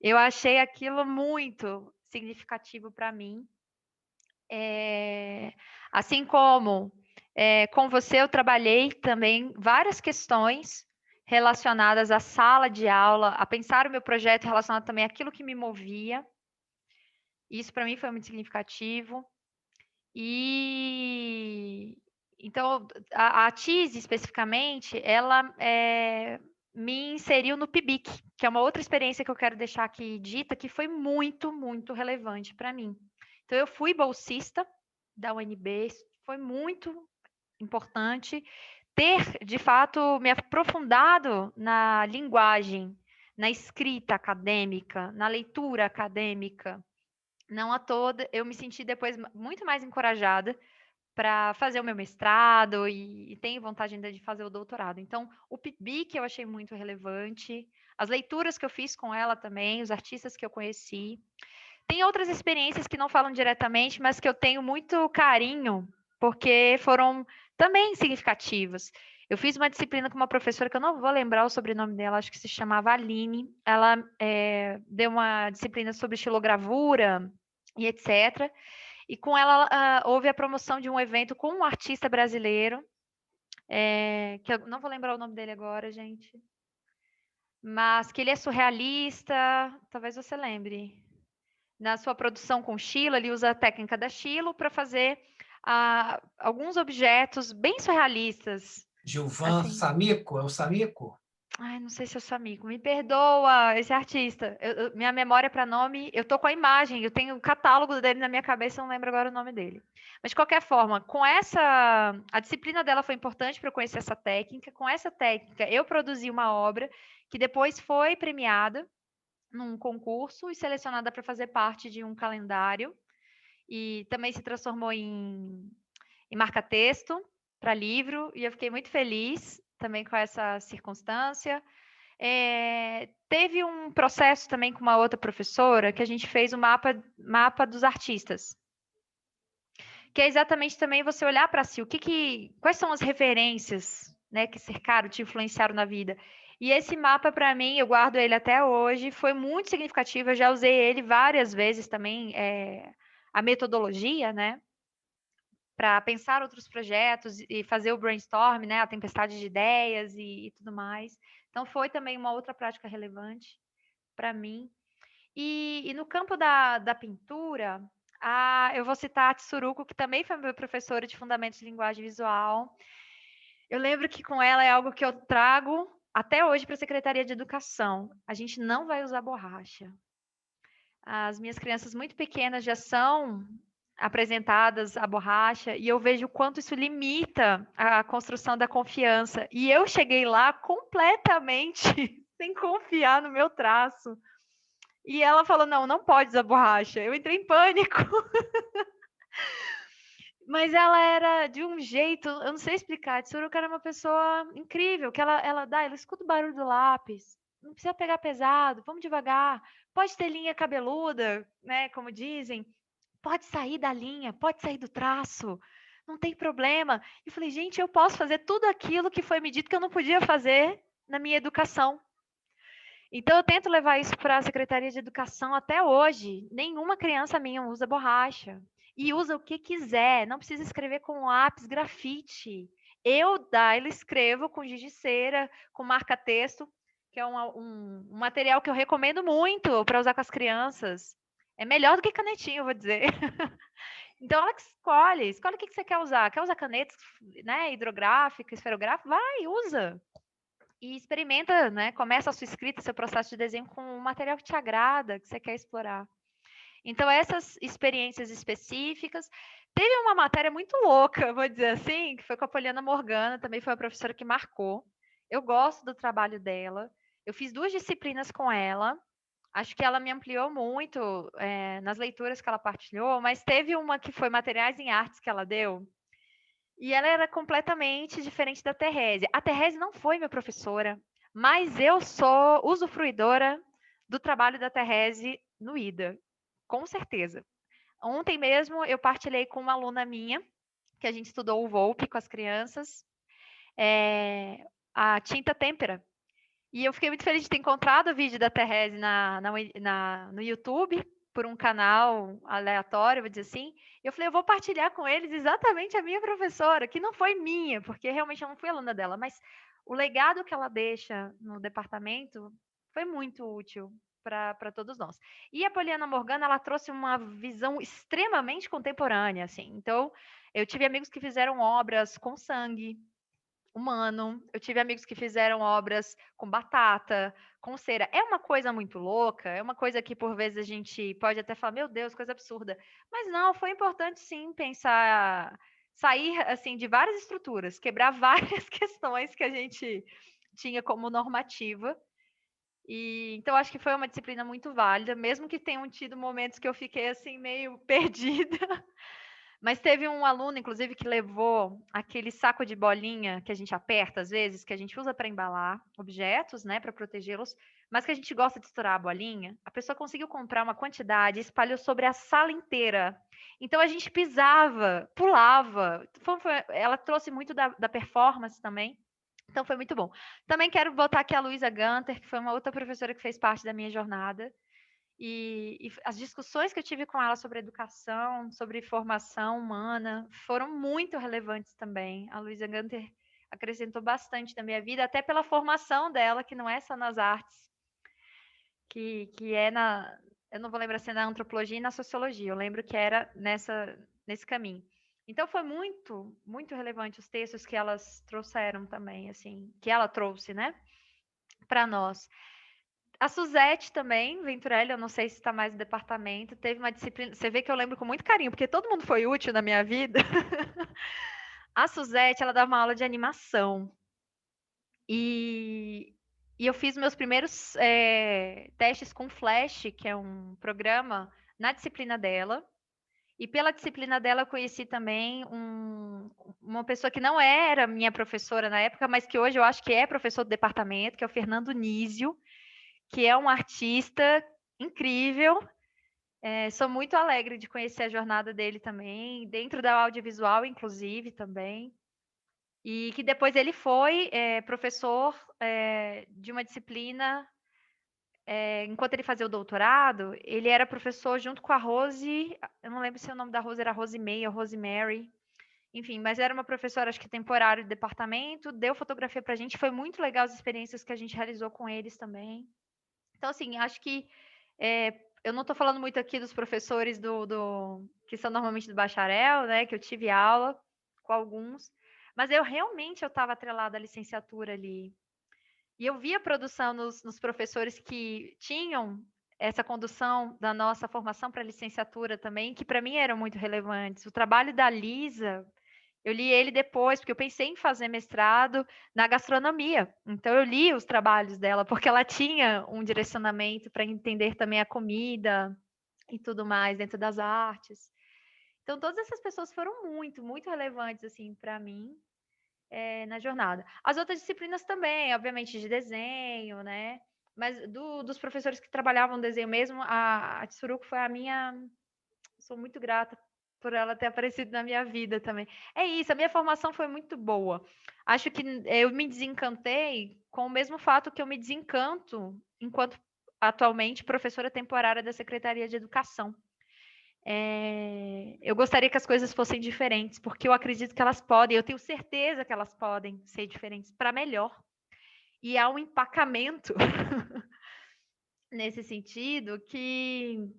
Eu achei aquilo muito significativo para mim. Assim como com você, eu trabalhei também várias questões relacionadas à sala de aula, a pensar o meu projeto relacionado também àquilo que me movia. Isso para mim foi muito significativo. E então a Tise especificamente, ela me inseriu no PIBIC, que é uma outra experiência que eu quero deixar aqui dita, que foi muito, muito relevante para mim. Então eu fui bolsista da UNB, foi muito importante ter, de fato, me aprofundado na linguagem, na escrita acadêmica, na leitura acadêmica. Não à toa, eu me senti depois muito mais encorajada para fazer o meu mestrado e tenho vontade ainda de fazer o doutorado. Então, o PIBIC eu achei muito relevante, as leituras que eu fiz com ela também, os artistas que eu conheci. Tem outras experiências que não falam diretamente, mas que eu tenho muito carinho, porque foram também significativas. Eu fiz uma disciplina com uma professora que eu não vou lembrar o sobrenome dela, acho que se chamava Aline. Ela deu uma disciplina sobre estilogravura e etc. E com ela houve a promoção de um evento com um artista brasileiro, que eu não vou lembrar o nome dele agora, gente, mas que ele é surrealista, talvez você lembre. Na sua produção com Chilo, ele usa a técnica da Chilo para fazer alguns objetos bem surrealistas. Gilvan Assim, Samico, é o Samico? ai, não sei se é seu amigo, me perdoa, esse artista. Minha memória para nome, eu tô com a imagem, eu tenho o catálogo dele na minha cabeça, eu não lembro agora o nome dele. Mas de qualquer forma, a disciplina dela foi importante para eu conhecer essa técnica. Com essa técnica, eu produzi uma obra que depois foi premiada num concurso e selecionada para fazer parte de um calendário, e também se transformou em marca-texto para livro, e eu fiquei muito feliz também com essa circunstância. Teve um processo também com uma outra professora que a gente fez o mapa dos artistas, que é exatamente também você olhar para si, quais são as referências, né, que cercaram, te influenciaram na vida. E esse mapa, para mim, eu guardo ele até hoje, foi muito significativo, eu já usei ele várias vezes também, a metodologia, né, para pensar outros projetos e fazer o brainstorm, né, a tempestade de ideias e tudo mais. Então, foi também uma outra prática relevante para mim. E no campo da pintura, eu vou citar a Tsuruko, que também foi minha professora de Fundamentos de Linguagem Visual. Eu lembro que com ela é algo que eu trago até hoje para a Secretaria de Educação. A gente não vai usar borracha. as minhas crianças muito pequenas já são apresentadas à borracha e eu vejo o quanto isso limita a construção da confiança. E eu cheguei lá completamente sem confiar no meu traço. E ela falou: não, não pode usar borracha. Eu entrei em pânico. Mas ela era de um jeito, eu não sei explicar, a Tsuruka era uma pessoa incrível, que ela escuta o barulho do lápis, não precisa pegar pesado, vamos devagar, pode ter linha cabeluda, né, como dizem, pode sair da linha, pode sair do traço, não tem problema. E eu falei, gente, eu posso fazer tudo aquilo que foi me dito que eu não podia fazer na minha educação. Então, eu tento levar isso para a Secretaria de Educação até hoje. Nenhuma criança minha usa borracha. E usa o que quiser, não precisa escrever com lápis, grafite. Eu, Daila, escrevo com giz de cera, com marca-texto, que é um material que eu recomendo muito para usar com as crianças. É melhor do que canetinha, eu vou dizer. Então, ela que escolhe o que você quer usar. Quer usar canetas, né, hidrográfica, esferográfica? Vai, usa. E experimenta, né? Começa a sua escrita, seu processo de desenho com um material que te agrada, que você quer explorar. Então, essas experiências específicas. Teve uma matéria muito louca, vou dizer assim, que foi com a Poliana Morgana, também foi uma professora que marcou. Eu gosto do trabalho dela. Eu fiz 2 disciplinas com ela. Acho que ela me ampliou muito nas leituras que ela partilhou, mas teve uma que foi materiais em artes que ela deu, e ela era completamente diferente da Terese. A Terese não foi minha professora, mas eu sou usufruidora do trabalho da Terese no IDA, com certeza. Ontem mesmo eu partilhei com uma aluna minha, que a gente estudou o Volpe com as crianças, a tinta têmpera. E eu fiquei muito feliz de ter encontrado o vídeo da Terese no YouTube, por um canal aleatório, vou dizer assim. E eu falei, eu vou partilhar com eles exatamente a minha professora, que não foi minha, porque realmente eu não fui aluna dela, mas o legado que ela deixa no departamento foi muito útil para todos nós. E a Poliana Morgana, ela trouxe uma visão extremamente contemporânea, assim. Então, eu tive amigos que fizeram obras com sangue humano. Eu tive amigos que fizeram obras com batata, com cera. É uma coisa muito louca, é uma coisa que por vezes a gente pode até falar, meu Deus, coisa absurda. Mas não, foi importante sim pensar, sair assim de várias estruturas, quebrar várias questões que a gente tinha como normativa. E então acho que foi uma disciplina muito válida, mesmo que tenham tido momentos que eu fiquei assim meio perdida. Mas teve um aluno, inclusive, que levou aquele saco de bolinha que a gente aperta às vezes, que a gente usa para embalar objetos, né, para protegê-los, mas que a gente gosta de estourar a bolinha. A pessoa conseguiu comprar uma quantidade e espalhou sobre a sala inteira. Então a gente pisava, pulava. Ela trouxe muito da performance também. Então foi muito bom. Também quero botar aqui a Luísa Gunter, que foi uma outra professora que fez parte da minha jornada. E as discussões que eu tive com ela sobre educação, sobre formação humana, foram muito relevantes também. A Luísa Gunter acrescentou bastante na minha vida, até pela formação dela, que não é só nas artes, que é eu não vou lembrar se é na antropologia e na sociologia, eu lembro que era nesse caminho. Então foi muito, muito relevante os textos que elas trouxeram também, assim, que ela trouxe, né, para nós. A Suzete também, Venturelli, eu não sei se está mais no departamento, teve uma disciplina, você vê que eu lembro com muito carinho, porque todo mundo foi útil na minha vida. A Suzete, ela dava uma aula de animação. E, e eu fiz meus primeiros testes com Flash, que é um programa, na disciplina dela. E pela disciplina dela eu conheci também uma pessoa que não era minha professora na época, mas que hoje eu acho que é professor do departamento, que é o Fernando Nísio, que é um artista incrível. Sou muito alegre de conhecer a jornada dele também, dentro da audiovisual, inclusive, também. E que depois ele foi professor de uma disciplina, enquanto ele fazia o doutorado, ele era professor junto com a Rose, eu não lembro se o nome da Rose era Rose May ou Rosemary, enfim, mas era uma professora, acho que temporária do departamento, deu fotografia pra gente, foi muito legal as experiências que a gente realizou com eles também. Então, assim, acho que eu não estou falando muito aqui dos professores que são normalmente do bacharel, né? Que eu tive aula com alguns, mas eu realmente estava atrelada à licenciatura ali. E eu via a produção nos professores que tinham essa condução da nossa formação para licenciatura também, que para mim eram muito relevantes. O trabalho da Lisa, eu li ele depois, porque eu pensei em fazer mestrado na gastronomia. Então, eu li os trabalhos dela, porque ela tinha um direcionamento para entender também a comida e tudo mais dentro das artes. Então, todas essas pessoas foram muito, muito relevantes, assim, para mim, na jornada. As outras disciplinas também, obviamente, de desenho, né? Mas dos professores que trabalhavam desenho mesmo, a Tsuruko foi a minha... Sou muito grata por ela ter aparecido na minha vida também. É isso, a minha formação foi muito boa. Acho que eu me desencantei com o mesmo fato que eu me desencanto enquanto atualmente professora temporária da Secretaria de Educação. Eu gostaria que as coisas fossem diferentes, porque eu acredito que elas podem, eu tenho certeza que elas podem ser diferentes para melhor. E há um empacamento nesse sentido que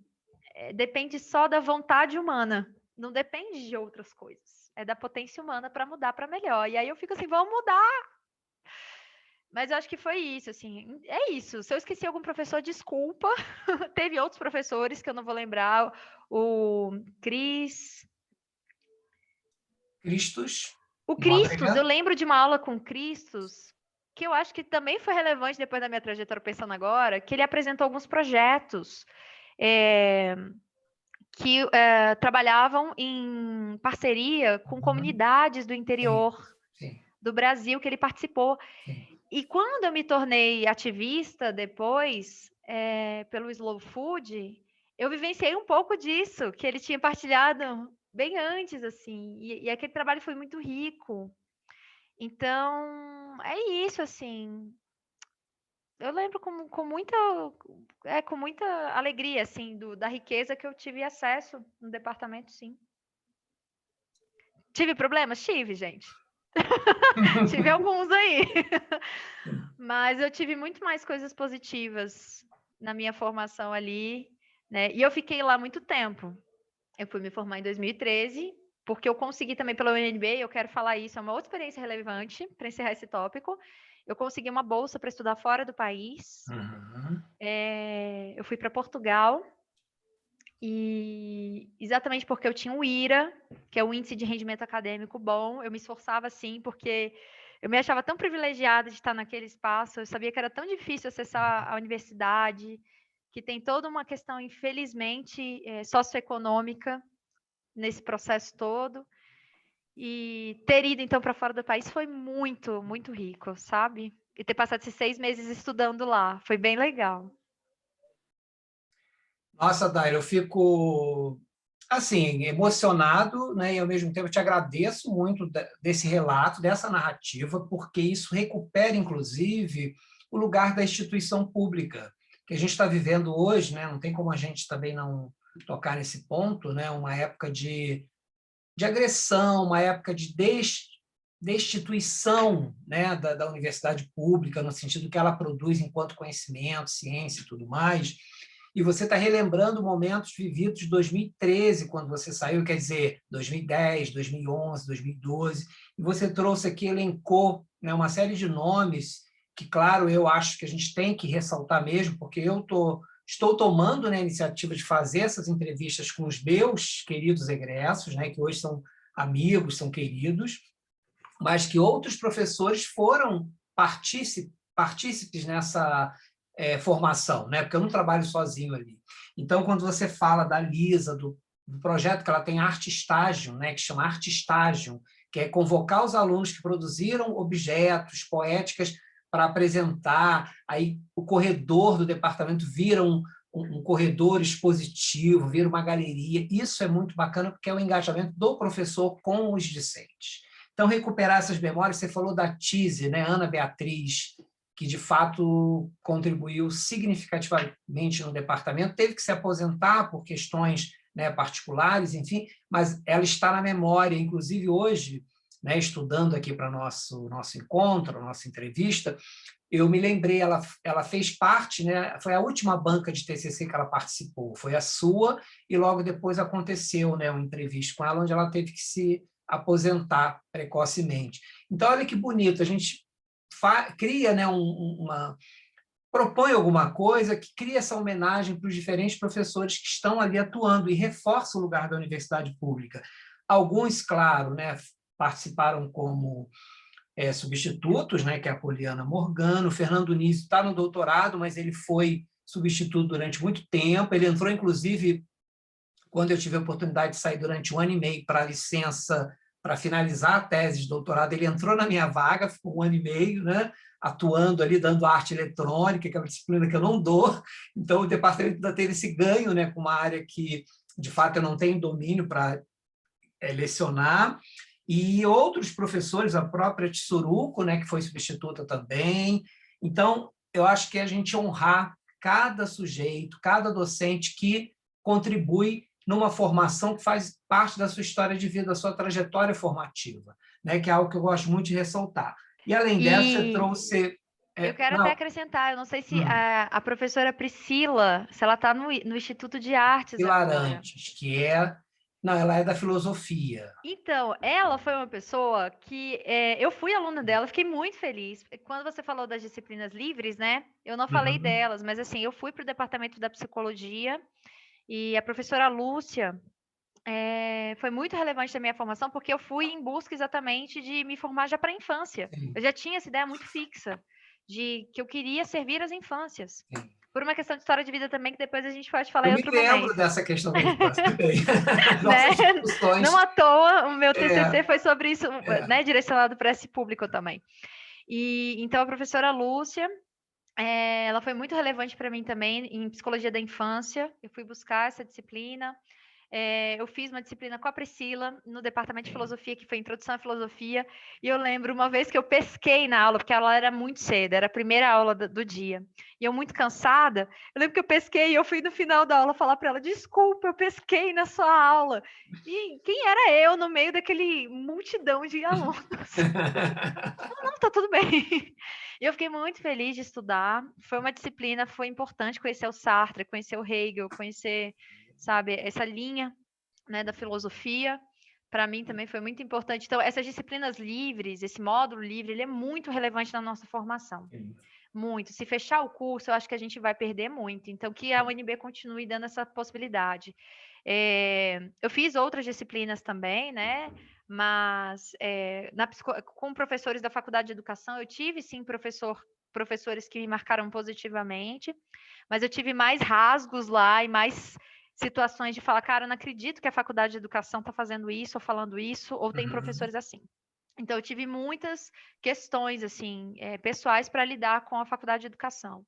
depende só da vontade humana, não depende de outras coisas. É da potência humana para mudar para melhor. E aí eu fico assim, vamos mudar. Mas eu acho que foi isso, assim. É isso. Se eu esqueci algum professor, desculpa. Teve outros professores que eu não vou lembrar. O Cris. Cristos, O Cristos, eu Nóbrega. lembro de uma aula com o Cristos, que eu acho que também foi relevante depois da minha trajetória, pensando agora, que ele apresentou alguns projetos que trabalhavam em parceria com comunidades do Sim, interior sim, do Brasil, que ele participou. sim. E quando eu me tornei ativista depois, pelo Slow Food, eu vivenciei um pouco disso, que ele tinha partilhado bem antes, assim, e aquele trabalho foi muito rico. Então, é isso, assim. Eu lembro com muita alegria, assim, da riqueza que eu tive acesso no departamento, sim. Tive problemas? Tive, gente. Tive alguns aí. Mas eu tive muito mais coisas positivas na minha formação ali, né? E eu fiquei lá muito tempo. Eu fui me formar em 2013, porque eu consegui também pela UNB, eu quero falar isso, é uma outra experiência relevante para encerrar esse tópico. Eu consegui uma bolsa para estudar fora do país. Uhum. Eu fui para Portugal, e exatamente porque eu tinha o IRA, que é o Índice de Rendimento Acadêmico bom, eu me esforçava assim, porque eu me achava tão privilegiada de estar naquele espaço, eu sabia que era tão difícil acessar a universidade, que tem toda uma questão, infelizmente, socioeconômica nesse processo todo. E ter ido, então, para fora do país foi muito, muito rico, sabe? E ter passado esses 6 meses estudando lá, foi bem legal. Nossa, Daira, eu fico assim emocionado, né? E ao mesmo tempo te agradeço muito desse relato, dessa narrativa, porque isso recupera, inclusive, o lugar da instituição pública que a gente está vivendo hoje, né? Não tem como a gente também não tocar nesse ponto, né? Uma época de agressão, uma época de destituição, né, da universidade pública, no sentido que ela produz enquanto conhecimento, ciência e tudo mais. E você está relembrando momentos vividos de 2013, quando você saiu, quer dizer, 2010, 2011, 2012, e você trouxe aqui, elencou, né, uma série de nomes que, claro, eu acho que a gente tem que ressaltar mesmo, porque estou tomando, né, a iniciativa de fazer essas entrevistas com os meus queridos egressos, né, que hoje são amigos, são queridos, mas que outros professores foram partícipes nessa formação, né? Porque eu não trabalho sozinho ali. Então, quando você fala da Lisa, do projeto que ela tem Arte Estágio, né? Que chama Arte Estágio, que é convocar os alunos que produziram objetos, poéticas, para apresentar, aí o corredor do departamento vira um corredor expositivo, vira uma galeria. Isso é muito bacana, porque é o engajamento do professor com os discentes. Então, recuperar essas memórias, você falou da Tise, né, Ana Beatriz, que de fato contribuiu significativamente no departamento, teve que se aposentar por questões, né, particulares, enfim, mas ela está na memória, inclusive hoje, né, estudando aqui para nosso encontro, nossa entrevista, eu me lembrei, ela fez parte, né, foi a última banca de TCC que ela participou, foi a sua, e logo depois aconteceu, né, uma entrevista com ela, onde ela teve que se aposentar precocemente. Então, olha que bonito, a gente cria, né, propõe alguma coisa que cria essa homenagem para os diferentes professores que estão ali atuando e reforça o lugar da universidade pública. Alguns, claro, né, participaram como substitutos, né, que é a Poliana Morgano. O Fernando Nísio está no doutorado, mas ele foi substituto durante muito tempo. Ele entrou, inclusive, quando eu tive a oportunidade de sair durante 1 ano e meio para a licença, para finalizar a tese de doutorado, ele entrou na minha vaga, ficou 1 ano e meio, né, atuando ali, dando arte eletrônica, que é uma disciplina que eu não dou. Então, o departamento ainda teve esse ganho, né, com uma área que, de fato, eu não tenho domínio para lecionar. E outros professores, a própria Tsuruko, né, que foi substituta também. Então, eu acho que a gente honrar cada sujeito, cada docente que contribui numa formação que faz parte da sua história de vida, da sua trajetória formativa, né, que é algo que eu gosto muito de ressaltar. E, além dessa, você trouxe... Eu quero até acrescentar, eu não sei se a professora Priscila, se ela está no Instituto de Artes agora. Que é... Não, ela é da filosofia. Então, ela foi uma pessoa que eu fui aluna dela, fiquei muito feliz. Quando você falou das disciplinas livres, né? Eu não falei delas, mas assim, eu fui para o departamento da psicologia e a professora Lúcia foi muito relevante na minha formação, porque eu fui em busca exatamente de me formar já para a infância. Sim. Eu já tinha essa ideia muito fixa de que eu queria servir as infâncias. Sim. Por uma questão de história de vida também, que depois a gente pode falar em outro momento. Eu me lembro dessa questão da infância também. Nossas discussões. Não à toa, o meu TCC foi sobre isso, né, direcionado para esse público também. E então a professora Lúcia, ela foi muito relevante para mim também em psicologia da infância. Eu fui buscar essa disciplina. Eu fiz uma disciplina com a Priscila no departamento de filosofia, que foi Introdução à Filosofia, e eu lembro uma vez que eu pesquei na aula, porque a aula era muito cedo, era a primeira aula do dia, e eu muito cansada, eu lembro que eu pesquei e eu fui no final da aula falar para ela, desculpa, eu pesquei na sua aula, e quem era eu no meio daquele multidão de alunos? Não, tá tudo bem. E eu fiquei muito feliz de estudar, foi uma disciplina, foi importante conhecer o Sartre, conhecer o Hegel, conhecer, sabe, essa linha, né, da filosofia, para mim também foi muito importante. Então, essas disciplinas livres, esse módulo livre, ele é muito relevante na nossa formação. Muito. Se fechar o curso, eu acho que a gente vai perder muito. Então, que a UNB continue dando essa possibilidade. Eu fiz outras disciplinas também, né? Mas com professores da Faculdade de Educação, eu tive, sim, professores que me marcaram positivamente, mas eu tive mais rasgos lá e mais situações de falar, cara, eu não acredito que a Faculdade de Educação está fazendo isso ou falando isso, ou tem professores assim. Então, eu tive muitas questões, assim, pessoais para lidar com a Faculdade de Educação.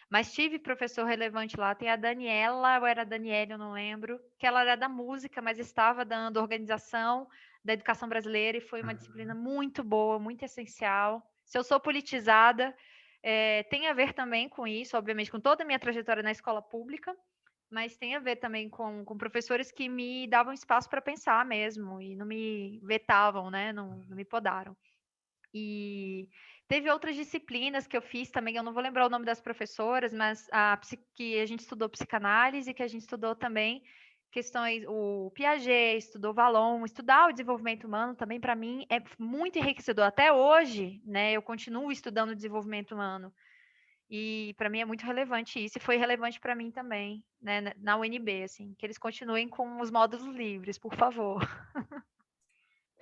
Mas tive professor relevante lá, tem a Daniela, ou era a Daniela, eu não lembro, que ela era da música, mas estava dando organização da educação brasileira e foi uma disciplina muito boa, muito essencial. Se eu sou politizada, tem a ver também com isso, obviamente, com toda a minha trajetória na escola pública, mas tem a ver também com professores que me davam espaço para pensar mesmo e não me vetavam, né? Não me podaram. E teve outras disciplinas que eu fiz também, eu não vou lembrar o nome das professoras, mas que a gente estudou psicanálise, que a gente estudou também questões, o Piaget, estudou Vallon, estudar o desenvolvimento humano também para mim é muito enriquecedor. Até hoje, né, eu continuo estudando o desenvolvimento humano. E para mim é muito relevante isso, e foi relevante para mim também, né, na UNB, assim, que eles continuem com os módulos livres, por favor.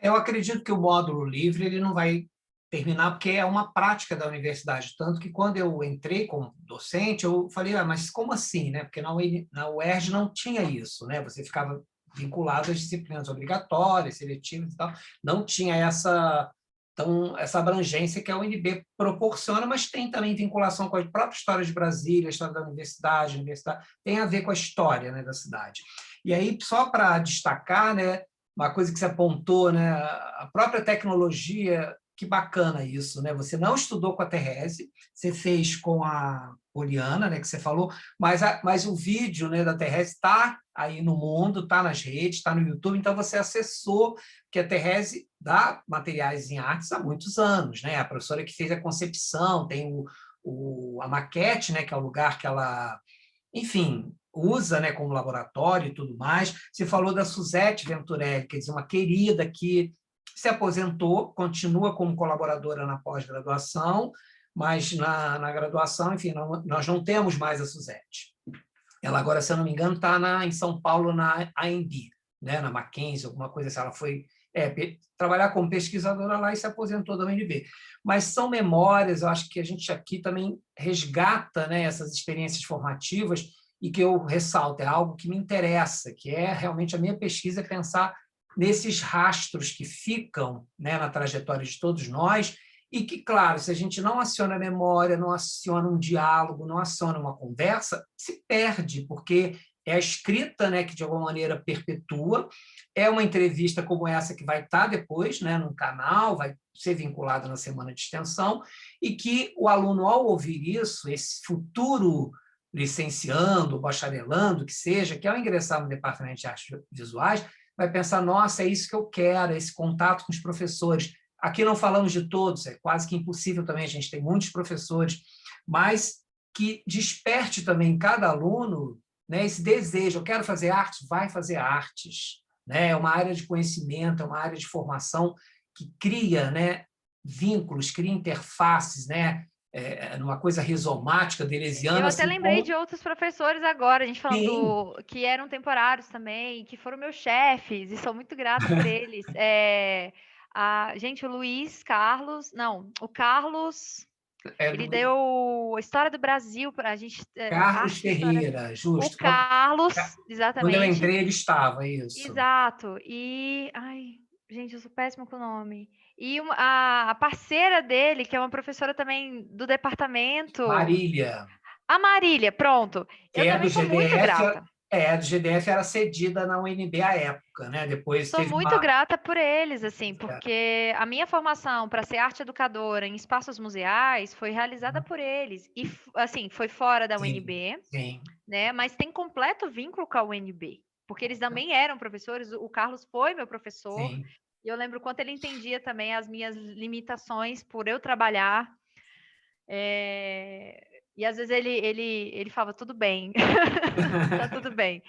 Eu acredito que o módulo livre ele não vai terminar, porque é uma prática da universidade, tanto que quando eu entrei como docente, eu falei, mas como assim, né? Porque na UERJ não tinha isso, né? Você ficava vinculado às disciplinas obrigatórias, seletivas e tal, não tinha essa abrangência que a UNB proporciona, mas tem também vinculação com a própria história de Brasília, a história da universidade, tem a ver com a história, né, da cidade. E aí, só para destacar, né, uma coisa que você apontou, né, a própria tecnologia, que bacana isso, né? Você não estudou com a Thérèse, você fez com a Poliana, né, que você falou, mas o vídeo, né, da Thérèse está aí no mundo, está nas redes, está no YouTube, então você acessou, que a Thérèse dá materiais em artes há muitos anos, né? A professora que fez a concepção, tem a maquete, né, que é o lugar que ela, enfim, usa, né, como laboratório e tudo mais. Você falou da Suzete Venturelli, quer dizer, uma querida que se aposentou, continua como colaboradora na pós-graduação, mas na graduação, enfim, nós não temos mais a Suzete. Ela agora, se eu não me engano, está em São Paulo, na AMB, né, na Mackenzie, alguma coisa assim. Ela foi trabalhar como pesquisadora lá e se aposentou da UNB. Mas são memórias, eu acho que a gente aqui também resgata, né, essas experiências formativas, e que eu ressalto, é algo que me interessa, que é realmente a minha pesquisa, é pensar nesses rastros que ficam, né, na trajetória de todos nós, e que, claro, se a gente não aciona a memória, não aciona um diálogo, não aciona uma conversa, se perde, porque é a escrita, né, que de alguma maneira perpetua, é uma entrevista como essa que vai estar depois, né, num canal, vai ser vinculada na semana de extensão, e que o aluno, ao ouvir isso, esse futuro licenciando, bacharelando, que seja, que ao ingressar no departamento de artes visuais, vai pensar, nossa, é isso que eu quero, esse contato com os professores. Aqui não falamos de todos, é quase que impossível também, a gente tem muitos professores, mas que desperte também em cada aluno, né, esse desejo, eu quero fazer artes, vai fazer artes. Né? É uma área de conhecimento, é uma área de formação que cria, né, vínculos, cria interfaces, né, numa coisa rizomática, Eu deleuziana, até assim lembrei como... de outros professores agora, a gente falando Sim, que eram temporários também, que foram meus chefes, e sou muito grata por eles. Gente, o Luiz Carlos, não, o Carlos, ele do deu a História do Brasil para a gente, Carlos arte e história. Ferreira, O justo. Carlos, Quando eu exatamente, entrei, ele estava, isso. exato. E, ai, gente, eu sou péssima com o nome. E a parceira dele, que é uma professora também do departamento, Marília, a Marília, pronto. que Eu é do também sou muito GDF, grata. do GDF era cedida na UNB à época, né? Depois Sou teve muito uma... grata por eles, assim, porque a minha formação para ser arte educadora em espaços museais foi realizada por eles. E, assim, foi fora da Sim, UNB, sim, né? Mas tem completo vínculo com a UNB, porque eles também eram professores. O Carlos foi meu professor. sim. E eu lembro quanto ele entendia também as minhas limitações por eu trabalhar. E às vezes ele falava, tudo bem, tá tudo bem.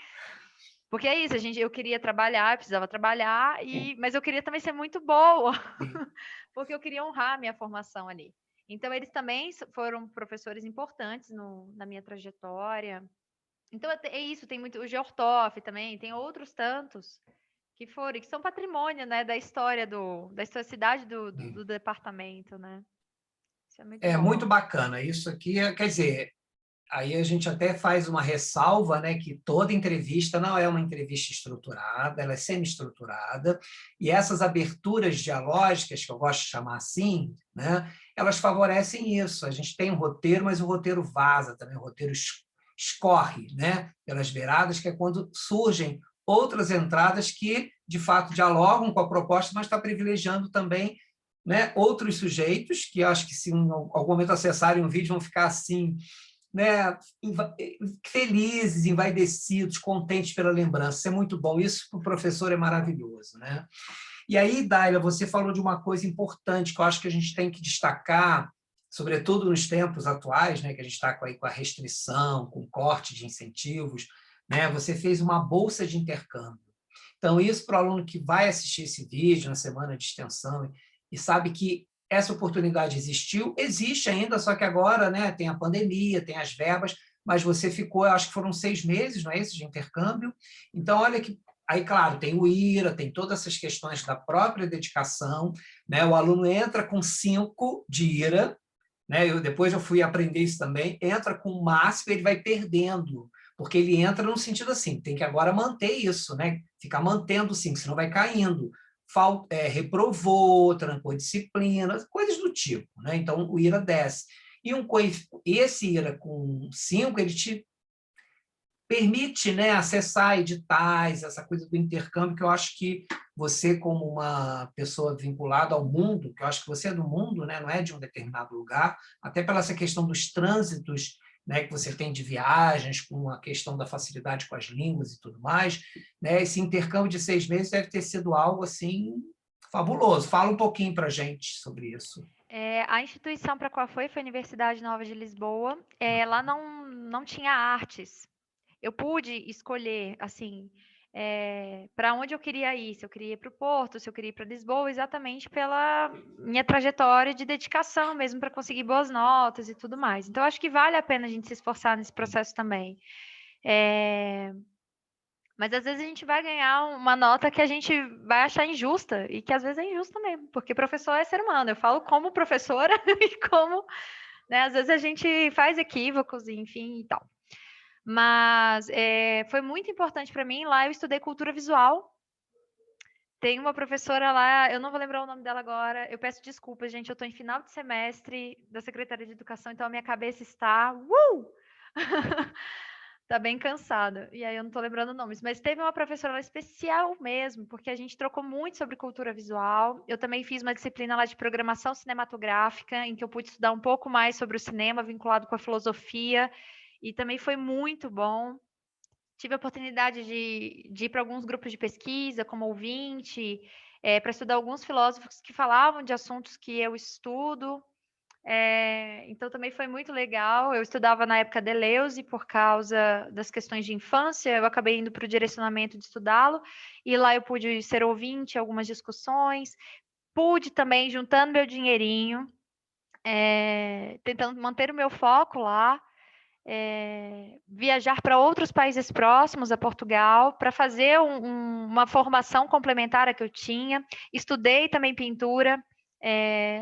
Porque é isso, eu queria trabalhar, eu precisava trabalhar, mas eu queria também ser muito boa, Sim. porque eu queria honrar a minha formação ali. Então, eles também foram professores importantes na minha trajetória. Então, é isso, tem muito, o Geortoff também, tem outros tantos que foram, e que são patrimônio, né, da história da historicidade do departamento, né? Isso é muito É bom. muito bacana. Isso aqui, quer dizer, aí a gente até faz uma ressalva, né, que toda entrevista não é uma entrevista estruturada, ela é semi-estruturada, e essas aberturas dialógicas, que eu gosto de chamar assim, né, elas favorecem isso. A gente tem um roteiro, mas o roteiro vaza também, o roteiro escorre, né, pelas beiradas, que é quando surgem outras entradas que, de fato, dialogam com a proposta, mas está privilegiando também, né, outros sujeitos, que acho que se em algum momento acessarem um vídeo vão ficar assim, né, felizes, envaidecidos, contentes pela lembrança. Isso é muito bom. Isso para o professor é maravilhoso. Né? E aí, Daila, você falou de uma coisa importante que eu acho que a gente tem que destacar, sobretudo nos tempos atuais, né, que a gente está com a restrição, com corte de incentivos. Né? Você fez uma bolsa de intercâmbio. Então, isso para o aluno que vai assistir esse vídeo na semana de extensão e sabe que essa oportunidade existiu, existe ainda, só que agora, né, tem a pandemia, tem as verbas, mas você ficou, eu acho que foram 6 meses, não é isso, de intercâmbio. Então, olha que aí, claro, tem o IRA, tem todas essas questões da própria dedicação, né? O aluno entra com 5 de IRA, né? Depois eu fui aprender isso também, entra com o máximo, ele vai perdendo, porque ele entra no sentido assim, tem que agora manter isso, né? Ficar mantendo 5, senão vai caindo. Reprovou, trancou disciplina, coisas do tipo. Né? Então, o IRA desce. E esse IRA com 5, ele te permite, né, acessar editais, essa coisa do intercâmbio, que eu acho que você, como uma pessoa vinculada ao mundo, que eu acho que você é do mundo, né, não é de um determinado lugar, até pela essa questão dos trânsitos, né, que você tem de viagens, com a questão da facilidade com as línguas e tudo mais, né, esse intercâmbio de 6 meses deve ter sido algo assim fabuloso. Fala um pouquinho para a gente sobre isso. A instituição para a qual foi a Universidade Nova de Lisboa. Lá não tinha artes. Eu pude escolher, assim, para onde eu queria ir, se eu queria ir para o Porto, se eu queria ir para Lisboa, exatamente pela minha trajetória de dedicação mesmo para conseguir boas notas e tudo mais. Então, acho que vale a pena a gente se esforçar nesse processo também. Mas às vezes a gente vai ganhar uma nota que a gente vai achar injusta, e que às vezes é injusta mesmo, porque professor é ser humano. Eu falo como professora e como, né, às vezes a gente faz equívocos, enfim, e tal. Mas foi muito importante para mim. Lá eu estudei cultura visual. Tem uma professora lá, eu não vou lembrar o nome dela agora, eu peço desculpas, gente, eu estou em final de semestre da Secretaria de Educação, então a minha cabeça está tá bem cansada, e aí eu não tô lembrando nomes, mas teve uma professora lá especial mesmo, porque a gente trocou muito sobre cultura visual. Eu também fiz uma disciplina lá de programação cinematográfica, em que eu pude estudar um pouco mais sobre o cinema, vinculado com a filosofia, e também foi muito bom. Tive a oportunidade de ir para alguns grupos de pesquisa, como ouvinte, para estudar alguns filósofos que falavam de assuntos que eu estudo, então também foi muito legal. Eu estudava na época Deleuze por causa das questões de infância, eu acabei indo para o direcionamento de estudá-lo, e lá eu pude ser ouvinte em algumas discussões, pude também, juntando meu dinheirinho, tentando manter o meu foco lá, viajar para outros países próximos a Portugal para fazer uma formação complementar à que eu tinha. Estudei também pintura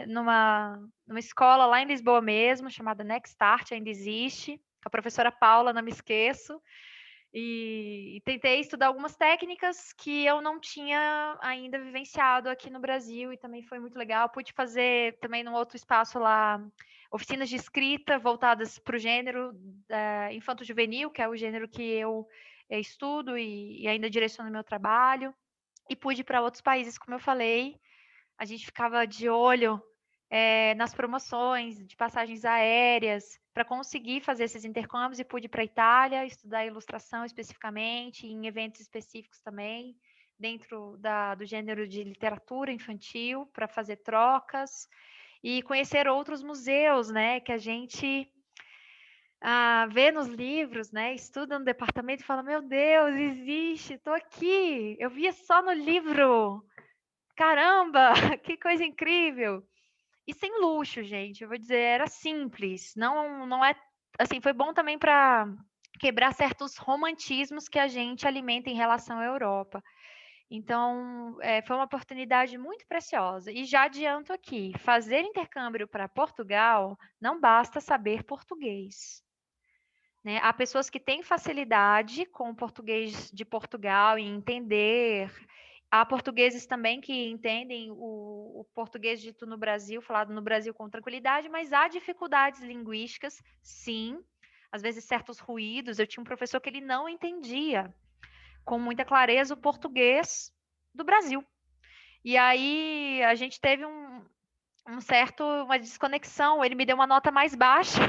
numa escola lá em Lisboa mesmo, chamada Next Start, ainda existe. A professora Paula, não me esqueço. E tentei estudar algumas técnicas que eu não tinha ainda vivenciado aqui no Brasil, e também foi muito legal. Pude fazer também num outro espaço lá oficinas de escrita voltadas para o gênero infanto-juvenil, que é o gênero que eu estudo e ainda direciono meu trabalho. E pude ir para outros países, como eu falei. A gente ficava de olho nas promoções de passagens aéreas para conseguir fazer esses intercâmbios, e pude ir para a Itália estudar ilustração especificamente, em eventos específicos também, dentro do gênero de literatura infantil, para fazer trocas e conhecer outros museus, né, que a gente vê nos livros, né, estuda no departamento e fala, meu Deus, existe, estou aqui, eu via só no livro, caramba, que coisa incrível. E sem luxo, gente, eu vou dizer, era simples, não é, assim, foi bom também para quebrar certos romantismos que a gente alimenta em relação à Europa. Então, foi uma oportunidade muito preciosa. E já adianto aqui, fazer intercâmbio para Portugal não basta saber português, né? Há pessoas que têm facilidade com o português de Portugal em entender. Há portugueses também que entendem o português dito no Brasil, falado no Brasil com tranquilidade, mas há dificuldades linguísticas, sim. Às vezes, certos ruídos. Eu tinha um professor que ele não entendia com muita clareza o português do Brasil. E aí a gente teve uma desconexão. Ele me deu uma nota mais baixa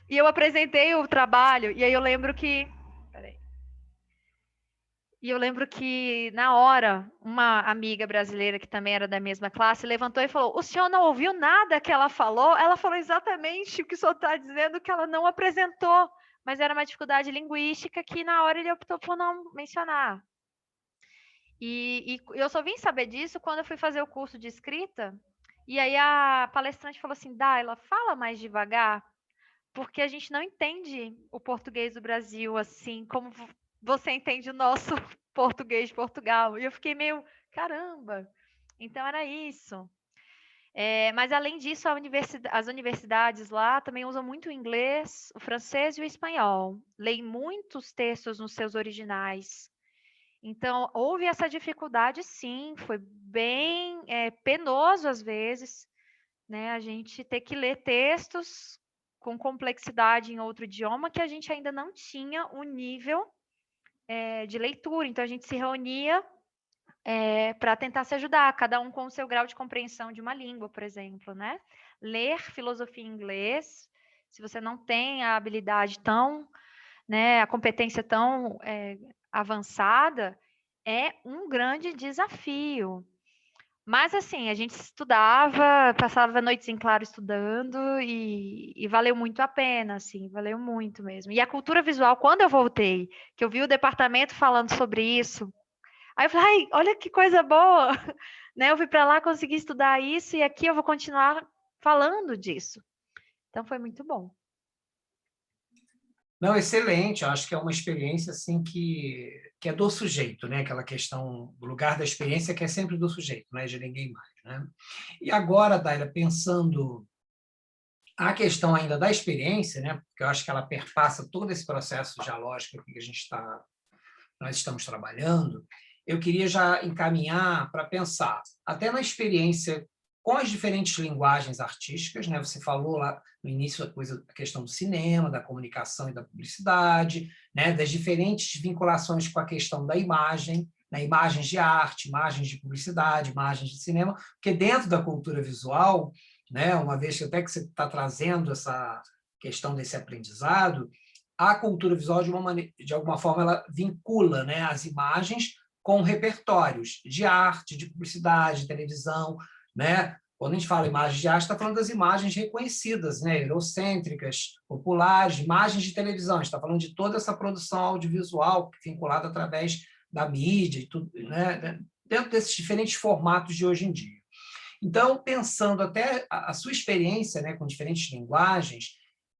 e eu apresentei o trabalho. E aí eu lembro que na hora, uma amiga brasileira que também era da mesma classe levantou e falou: "O senhor não ouviu nada que ela falou? Ela falou exatamente o que o senhor está dizendo, que ela não apresentou, mas era uma dificuldade linguística que na hora ele optou por não mencionar." E eu só vim saber disso quando eu fui fazer o curso de escrita. E aí a palestrante falou assim: Daila, fala mais devagar, porque a gente não entende o português do Brasil assim como você entende o nosso português de Portugal. E eu fiquei meio, caramba, então era isso. Mas além disso, as universidades lá também usam muito o inglês, o francês e o espanhol. Leem muitos textos nos seus originais. Então, houve essa dificuldade, sim, foi bem penoso às vezes, né? A gente ter que ler textos com complexidade em outro idioma que a gente ainda não tinha o nível de leitura. Então, a gente se reunia para tentar se ajudar, cada um com o seu grau de compreensão de uma língua, por exemplo, né? Ler filosofia em inglês, se você não tem a habilidade tão, né, a competência tão avançada, é um grande desafio. Mas, assim, a gente estudava, passava noites em claro estudando e valeu muito a pena, assim, valeu muito mesmo. E a cultura visual, quando eu voltei, que eu vi o departamento falando sobre isso, aí eu falei, ai, olha que coisa boa, né? Eu fui para lá, consegui estudar isso e aqui eu vou continuar falando disso. Então, foi muito bom. Não, excelente. Eu acho que é uma experiência assim que é do sujeito, né? Aquela questão do lugar da experiência que é sempre do sujeito, não é de ninguém mais, né? E agora, Daira, pensando a questão ainda da experiência, né? Porque eu acho que ela perpassa todo esse processo dialógico que nós estamos trabalhando. Eu queria já encaminhar para pensar até na experiência com as diferentes linguagens artísticas, né? Você falou lá no início a questão do cinema, da comunicação e da publicidade, né? Das diferentes vinculações com a questão da imagem, né? Imagens de arte, imagens de publicidade, imagens de cinema, porque dentro da cultura visual, né? Uma vez que até que você está trazendo essa questão desse aprendizado, a cultura visual, de alguma forma, ela vincula, né, as imagens com repertórios de arte, de publicidade, de televisão, né? Quando a gente fala imagem de arte, está falando das imagens reconhecidas, né? Eurocêntricas, populares, imagens de televisão. A gente está falando de toda essa produção audiovisual vinculada através da mídia e tudo, né? Dentro desses diferentes formatos de hoje em dia. Então, pensando até a sua experiência, né, com diferentes linguagens,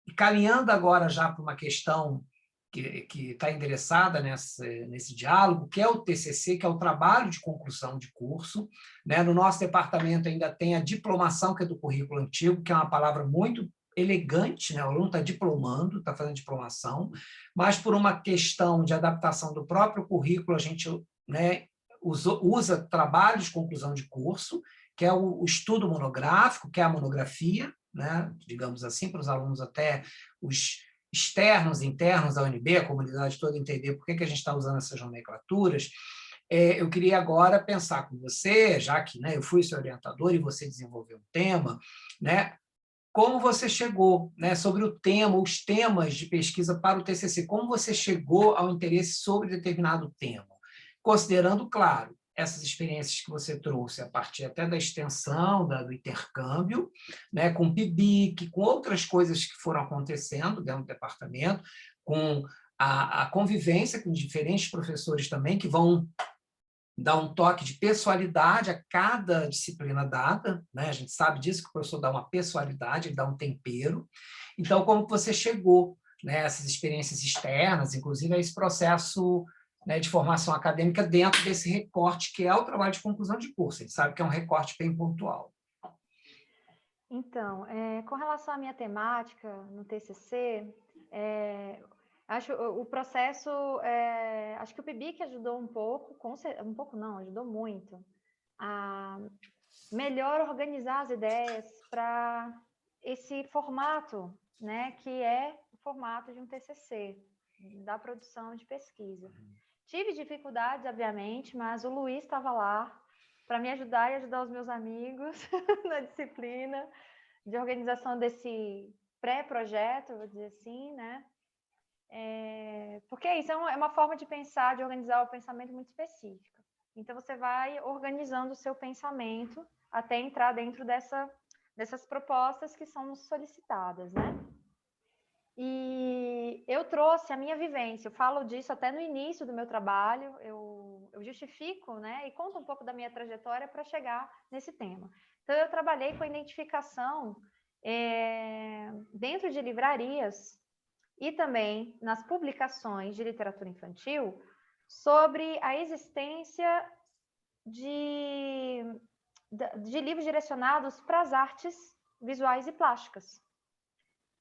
e caminhando agora já para uma questão que está endereçada nesse diálogo, que é o TCC, que é o trabalho de conclusão de curso, né? No nosso departamento ainda tem a diplomação, que é do currículo antigo, que é uma palavra muito elegante, né? O aluno está diplomando, está fazendo diplomação, mas por uma questão de adaptação do próprio currículo, a gente, né, usa trabalho de conclusão de curso, que é o estudo monográfico, que é a monografia, né, digamos assim, para os alunos até os externos, internos da UNB, a comunidade toda entender por que a gente está usando essas nomenclaturas. Eu queria agora pensar com você, já que, né, eu fui seu orientador e você desenvolveu um tema, né, como você chegou, né, sobre o tema, os temas de pesquisa para o TCC, como você chegou ao interesse sobre determinado tema, considerando, claro, essas experiências que você trouxe a partir até da extensão, do intercâmbio, né, com o PIBIC, com outras coisas que foram acontecendo dentro do departamento, com a convivência com diferentes professores também, que vão dar um toque de pessoalidade a cada disciplina dada, né? A gente sabe disso, que o professor dá uma pessoalidade, ele dá um tempero. Então, como você chegou, né, essas experiências externas, inclusive a esse processo, né, de formação acadêmica dentro desse recorte que é o trabalho de conclusão de curso. A gente sabe que é um recorte bem pontual. Então, com relação à minha temática no TCC, acho o processo, acho que o PIBIC ajudou um pouco, um pouco não, ajudou muito a melhor organizar as ideias para esse formato, né, que é o formato de um TCC, da produção de pesquisa. Tive dificuldades, obviamente, mas o Luiz estava lá para me ajudar e ajudar os meus amigos na disciplina de organização desse pré-projeto, vou dizer assim, né? Porque isso é uma forma de pensar, de organizar o pensamento muito específica. Então, você vai organizando o seu pensamento até entrar dentro dessas propostas que são solicitadas, né? E eu trouxe a minha vivência, eu falo disso até no início do meu trabalho, eu justifico, né, e conto um pouco da minha trajetória para chegar nesse tema. Então, eu trabalhei com a identificação dentro de livrarias e também nas publicações de literatura infantil sobre a existência de livros direcionados para as artes visuais e plásticas.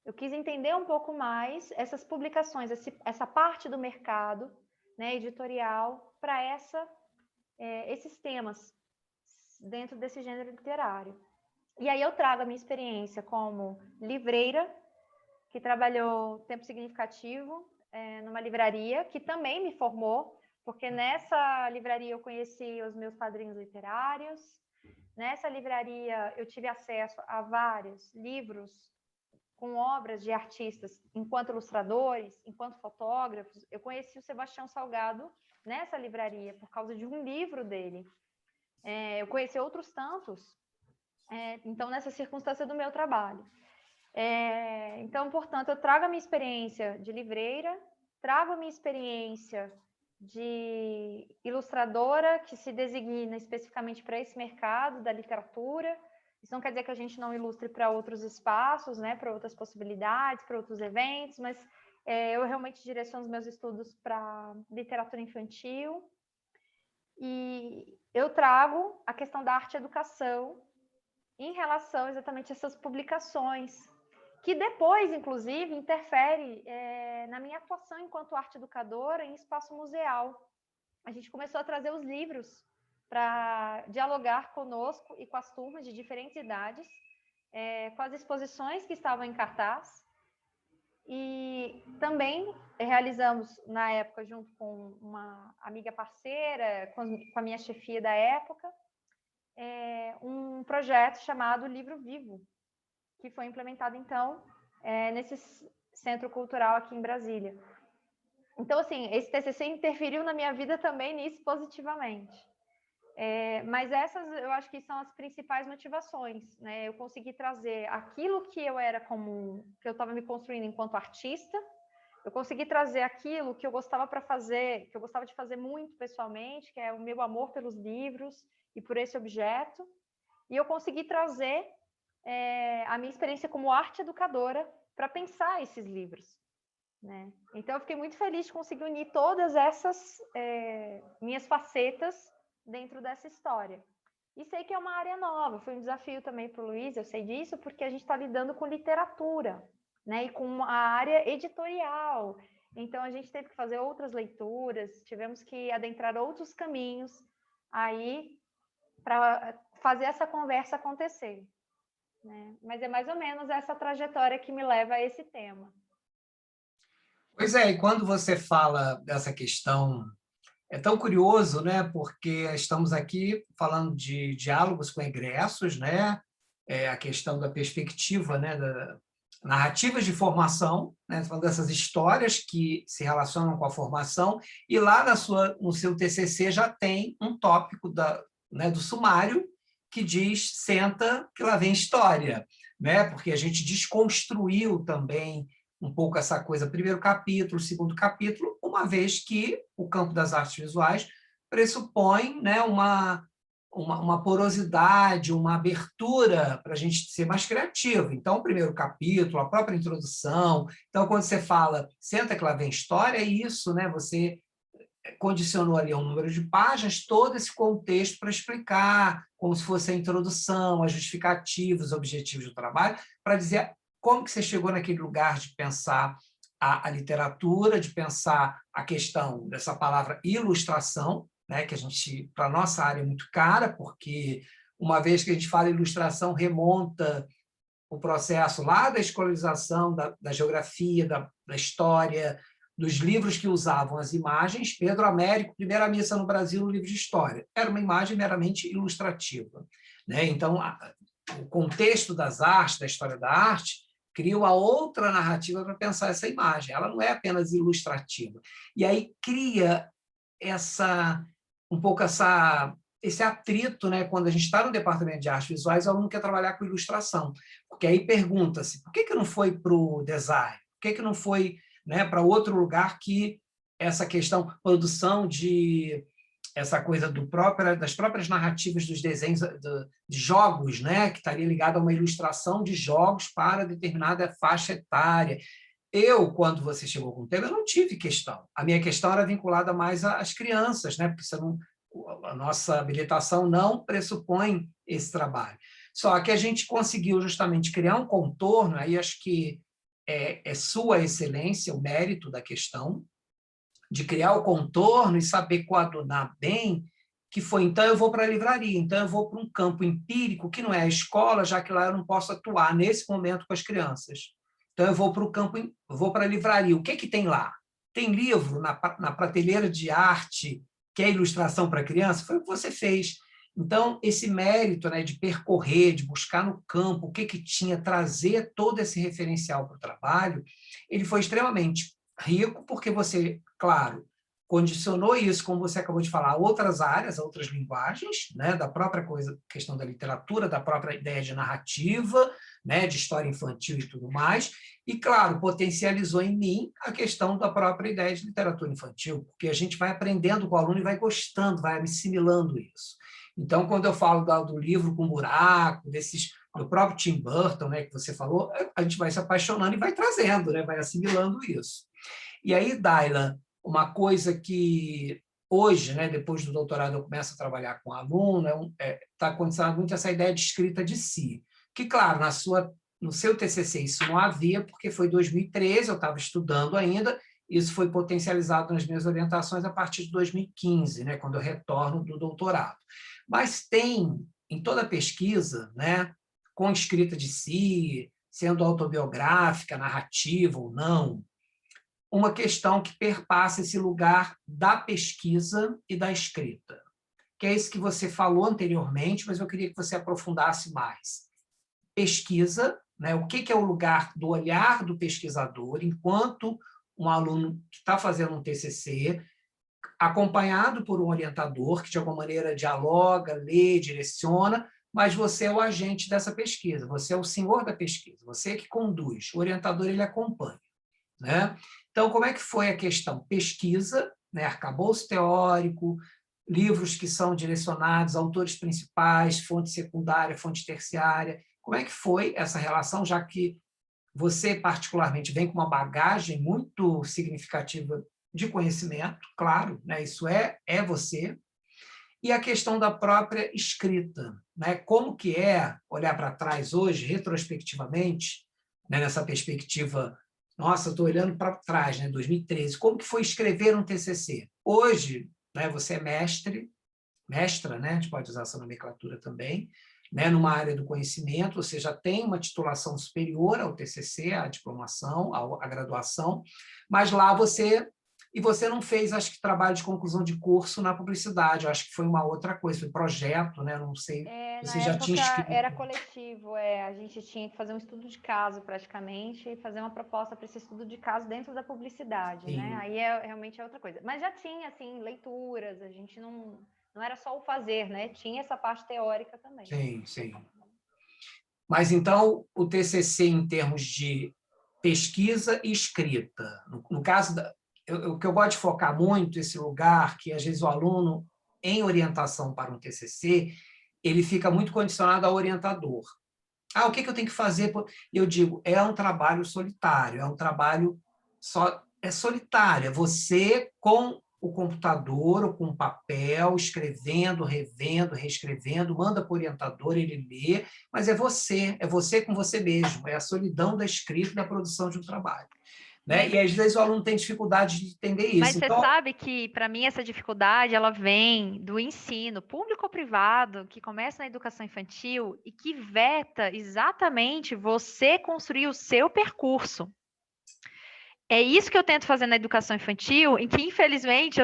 Eu quis entender um pouco mais essas publicações, essa parte do mercado, né, editorial, para esses temas dentro desse gênero literário. E aí eu trago a minha experiência como livreira, que trabalhou tempo significativo numa livraria, que também me formou, porque nessa livraria eu conheci os meus padrinhos literários, nessa livraria eu tive acesso a vários livros com obras de artistas, enquanto ilustradores, enquanto fotógrafos. Eu conheci o Sebastião Salgado nessa livraria, por causa de um livro dele, eu conheci outros tantos, então, nessa circunstância do meu trabalho. Então, portanto, eu trago a minha experiência de livreira, trago a minha experiência de ilustradora, que se designa especificamente para esse mercado da literatura. Isso não quer dizer que a gente não ilustre para outros espaços, né, para outras possibilidades, para outros eventos, mas eu realmente direciono os meus estudos para literatura infantil. E eu trago a questão da arte e educação em relação exatamente a essas publicações, que depois, inclusive, interfere na minha atuação enquanto arte educadora em espaço museal. A gente começou a trazer os livros para dialogar conosco e com as turmas de diferentes idades, com as exposições que estavam em cartaz. E também realizamos, na época, junto com uma amiga parceira, com a minha chefia da época, um projeto chamado Livro Vivo, que foi implementado, então, nesse centro cultural aqui em Brasília. Então, assim, esse TCC interferiu na minha vida também nisso positivamente. Mas essas, eu acho que são as principais motivações, né? Eu consegui trazer aquilo que eu era que eu estava me construindo enquanto artista, eu consegui trazer aquilo que eu gostava que eu gostava de fazer muito pessoalmente, que é o meu amor pelos livros e por esse objeto, e eu consegui trazer a minha experiência como arte educadora para pensar esses livros, né? Então, eu fiquei muito feliz de conseguir unir todas essas minhas facetas dentro dessa história. E sei que é uma área nova, foi um desafio também para o Luiz, eu sei disso, porque a gente está lidando com literatura, né? E com a área editorial. Então, a gente teve que fazer outras leituras, tivemos que adentrar outros caminhos aí para fazer essa conversa acontecer, né? Mas é mais ou menos essa trajetória que me leva a esse tema. Pois é, e quando você fala dessa questão, é tão curioso, né? Porque estamos aqui falando de diálogos com egressos, né? A questão da perspectiva, né? Narrativas de formação, né? Falando dessas histórias que se relacionam com a formação, e lá no seu TCC já tem um tópico né, do sumário que diz: senta que lá vem história, né? Porque a gente desconstruiu também um pouco essa coisa, primeiro capítulo, segundo capítulo, uma vez que o campo das artes visuais pressupõe, né, uma porosidade, uma abertura para a gente ser mais criativo. Então, o primeiro capítulo, a própria introdução. Então, quando você fala senta que lá vem história, é isso, né? Você condicionou ali a um número de páginas todo esse contexto para explicar, como se fosse a introdução, a justificativa, os objetivos do trabalho, para dizer como que você chegou naquele lugar de pensar a literatura, de pensar a questão dessa palavra ilustração, né, que a gente, para a nossa área, é muito cara, porque uma vez que a gente fala ilustração, remonta o processo lá da escolarização, da geografia, da história, dos livros que usavam as imagens. Pedro Américo, primeira missa no Brasil no livro de história, era uma imagem meramente ilustrativa, né? Então, o contexto das artes, da história da arte, cria uma outra narrativa para pensar essa imagem. Ela não é apenas ilustrativa. E aí cria um pouco esse atrito, né? Quando a gente está no departamento de artes visuais, o aluno quer trabalhar com ilustração, porque aí pergunta-se: por que não foi para o design? Por que não foi, né, para outro lugar que essa questão, produção essa coisa das próprias narrativas dos desenhos de jogos, né, que estaria ligado a uma ilustração de jogos para determinada faixa etária. Quando você chegou com o tema, eu não tive questão. A minha questão era vinculada mais às crianças, né, porque a nossa habilitação não pressupõe esse trabalho. Só que a gente conseguiu justamente criar um contorno, aí acho que é sua excelência, o mérito da questão, de criar o contorno e saber coadunar bem, que foi: então eu vou para a livraria, então eu vou para um campo empírico, que não é a escola, já que lá eu não posso atuar nesse momento com as crianças. Então eu vou para o campo, vou para a livraria. O que tem lá? Tem livro na prateleira de arte, que é ilustração para criança? Foi o que você fez. Então, esse mérito, né, de percorrer, de buscar no campo o que tinha, trazer todo esse referencial para o trabalho, ele foi extremamente rico, porque você, claro, condicionou isso, como você acabou de falar, a outras áreas, a outras linguagens, né, da própria questão da literatura, da própria ideia de narrativa, né, de história infantil e tudo mais, e, claro, potencializou em mim a questão da própria ideia de literatura infantil, porque a gente vai aprendendo com o aluno e vai gostando, vai assimilando isso. Então, quando eu falo do livro com buraco, do próprio Tim Burton, né, que você falou, a gente vai se apaixonando e vai trazendo, né, vai assimilando isso. E aí, Daila, uma coisa que hoje, né, depois do doutorado, eu começo a trabalhar com aluno, está acontecendo muito essa ideia de escrita de si. Que, claro, no seu TCC isso não havia, porque foi 2013, eu estava estudando ainda, isso foi potencializado nas minhas orientações a partir de 2015, né, quando eu retorno do doutorado. Mas tem, em toda pesquisa, né, com escrita de si, sendo autobiográfica, narrativa ou não, uma questão que perpassa esse lugar da pesquisa e da escrita, que é isso que você falou anteriormente, mas eu queria que você aprofundasse mais. Pesquisa, né? O que é o lugar do olhar do pesquisador enquanto um aluno que está fazendo um TCC, acompanhado por um orientador que, de alguma maneira, dialoga, lê, direciona, mas você é o agente dessa pesquisa, você é o senhor da pesquisa, você é que conduz, o orientador ele acompanha. Né? Então, como é que foi a questão? Pesquisa, né? Arcabouço teórico, livros que são direcionados, autores principais, fonte secundária, fonte terciária. Como é que foi essa relação, já que você, particularmente, vem com uma bagagem muito significativa de conhecimento, claro, né? Isso é você, e a questão da própria escrita, né? Como que é olhar para trás hoje, retrospectivamente, né? Nessa perspectiva, nossa, estou olhando para trás, né? 2013, como que foi escrever um TCC? Hoje, né? Você é mestra, né? A gente pode usar essa nomenclatura também, né? Numa área do conhecimento, você já tem uma titulação superior ao TCC, à diplomação, à graduação, mas lá você não fez, acho que, trabalho de conclusão de curso na publicidade, eu acho que foi uma outra coisa, foi projeto, né? Não sei, Na você já tinha época escrito. era coletivo, a gente tinha que fazer um estudo de caso praticamente e fazer uma proposta para esse estudo de caso dentro da publicidade, né? Sim. Aí realmente é outra coisa. Mas já tinha, assim, leituras, a gente não era só o fazer, né? Tinha essa parte teórica também. Sim, sim. Mas, então, o TCC, em termos de pesquisa e escrita, no caso, o que eu gosto de focar muito, esse lugar que, às vezes, o aluno, em orientação para um TCC, ele fica muito condicionado ao orientador. O que eu tenho que fazer? Eu digo, é um trabalho solitário, é um trabalho solitário, é você com o computador ou com o papel, escrevendo, revendo, reescrevendo, manda para o orientador, ele lê, mas é você com você mesmo, é a solidão da escrita e da produção de um trabalho. Né? E às vezes o aluno tem dificuldade de entender isso. Mas você sabe que, para mim, essa dificuldade ela vem do ensino público ou privado, que começa na educação infantil e que veta exatamente você construir o seu percurso. É isso que eu tento fazer na educação infantil, em que, infelizmente,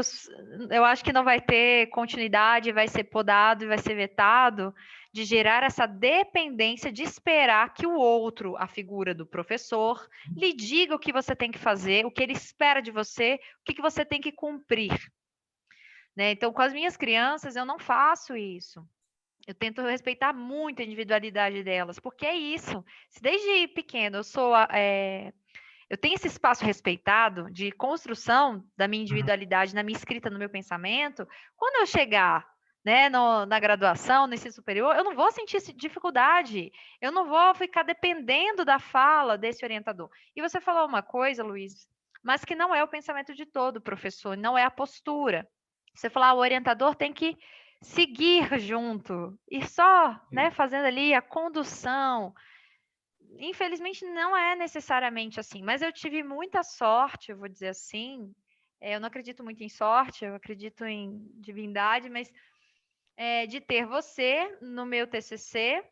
eu acho que não vai ter continuidade, vai ser podado e vai ser vetado, de gerar essa dependência de esperar que o outro, a figura do professor, lhe diga o que você tem que fazer, o que ele espera de você, o que você tem que cumprir. Né? Então, com as minhas crianças, eu não faço isso. Eu tento respeitar muito a individualidade delas, porque é isso. Se desde pequeno eu tenho esse espaço respeitado de construção da minha individualidade, na minha escrita, no meu pensamento, quando eu chegar, né, na graduação, no ensino superior, eu não vou sentir dificuldade, eu não vou ficar dependendo da fala desse orientador. E você falou uma coisa, Luiz, mas que não é o pensamento de todo professor, não é a postura. Você falou, o orientador tem que seguir junto, e só, né, fazendo ali a condução. Infelizmente, não é necessariamente assim, mas eu tive muita sorte, eu vou dizer assim. Eu não acredito muito em sorte, eu acredito em divindade, mas de ter você no meu TCC,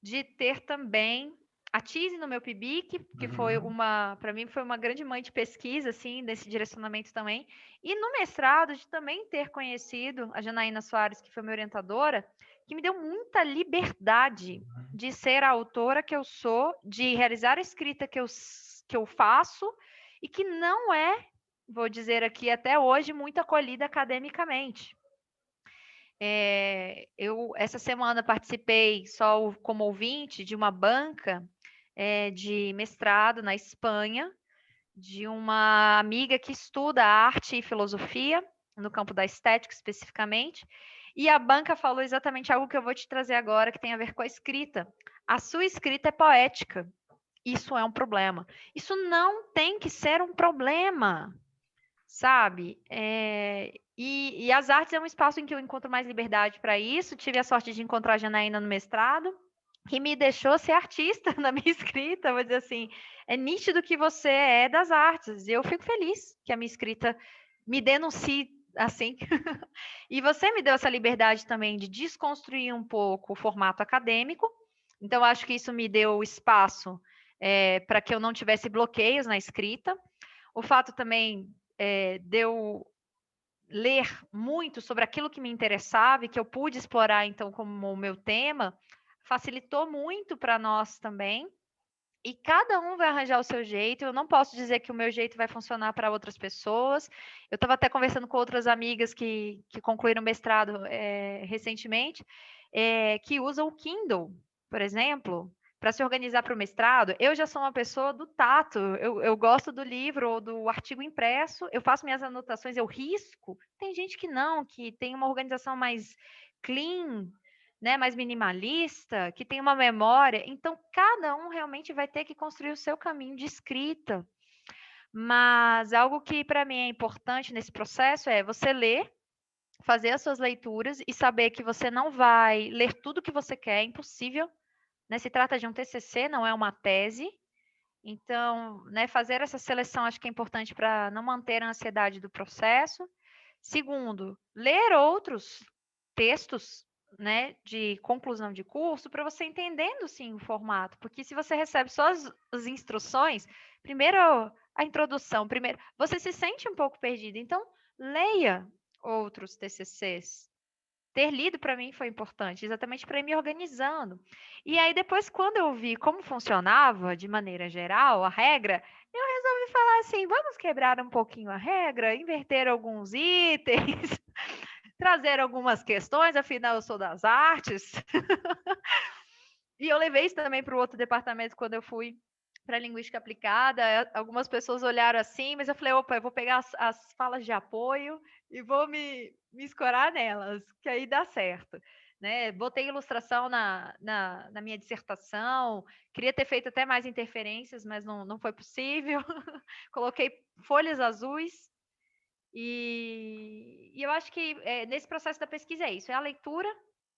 de ter também a Tise no meu PIBIC, que foi para mim foi uma grande mãe de pesquisa, assim, desse direcionamento também, e no mestrado de também ter conhecido a Janaína Soares, que foi minha orientadora, que me deu muita liberdade de ser a autora que eu sou, de realizar a escrita que eu faço, e que não é vou dizer aqui até hoje, muito acolhida academicamente. Eu, essa semana, participei só como ouvinte de uma banca de mestrado na Espanha, de uma amiga que estuda arte e filosofia, no campo da estética especificamente, e a banca falou exatamente algo que eu vou te trazer agora, que tem a ver com a escrita. A sua escrita é poética. Isso é um problema. Isso não tem que ser um problema, sabe? E as artes é um espaço em que eu encontro mais liberdade para isso. Tive a sorte de encontrar a Janaína no mestrado, que me deixou ser artista na minha escrita. Vou dizer assim, é nítido que você é das artes. E eu fico feliz que a minha escrita me denuncie assim. E você me deu essa liberdade também de desconstruir um pouco o formato acadêmico. Então, acho que isso me deu espaço para que eu não tivesse bloqueios na escrita. O fato também de eu ler muito sobre aquilo que me interessava e que eu pude explorar, então, como o meu tema, facilitou muito para nós também. E cada um vai arranjar o seu jeito. Eu não posso dizer que o meu jeito vai funcionar para outras pessoas. Eu estava até conversando com outras amigas que concluíram mestrado recentemente, que usam o Kindle, por exemplo, para se organizar para o mestrado. Eu já sou uma pessoa do tato. Eu gosto do livro ou do artigo impresso. Eu faço minhas anotações, eu risco. Tem gente que não, que tem uma organização mais clean, né, mais minimalista, que tem uma memória. Então, cada um realmente vai ter que construir o seu caminho de escrita. Mas algo que para mim é importante nesse processo é você ler, fazer as suas leituras e saber que você não vai ler tudo que você quer, é impossível. Né? Se trata de um TCC, não é uma tese. Então, né, fazer essa seleção acho que é importante para não manter a ansiedade do processo. Segundo, ler outros textos, né, de conclusão de curso para você entendendo sim o formato, porque se você recebe só as instruções, primeiro a introdução, primeiro você se sente um pouco perdido, então leia outros TCCs. Ter lido para mim foi importante, exatamente para ir me organizando. E aí depois, quando eu vi como funcionava de maneira geral a regra, eu resolvi falar assim: vamos quebrar um pouquinho a regra, inverter alguns itens, trazer algumas questões, afinal eu sou das artes. E eu levei isso também para o outro departamento quando eu fui para linguística aplicada. Algumas pessoas olharam assim, mas eu falei: opa, eu vou pegar as falas de apoio e vou me escorar nelas, que aí dá certo. Né? Botei ilustração na minha dissertação, queria ter feito até mais interferências, mas não foi possível. Coloquei folhas azuis. E eu acho que nesse processo da pesquisa é isso: é a leitura,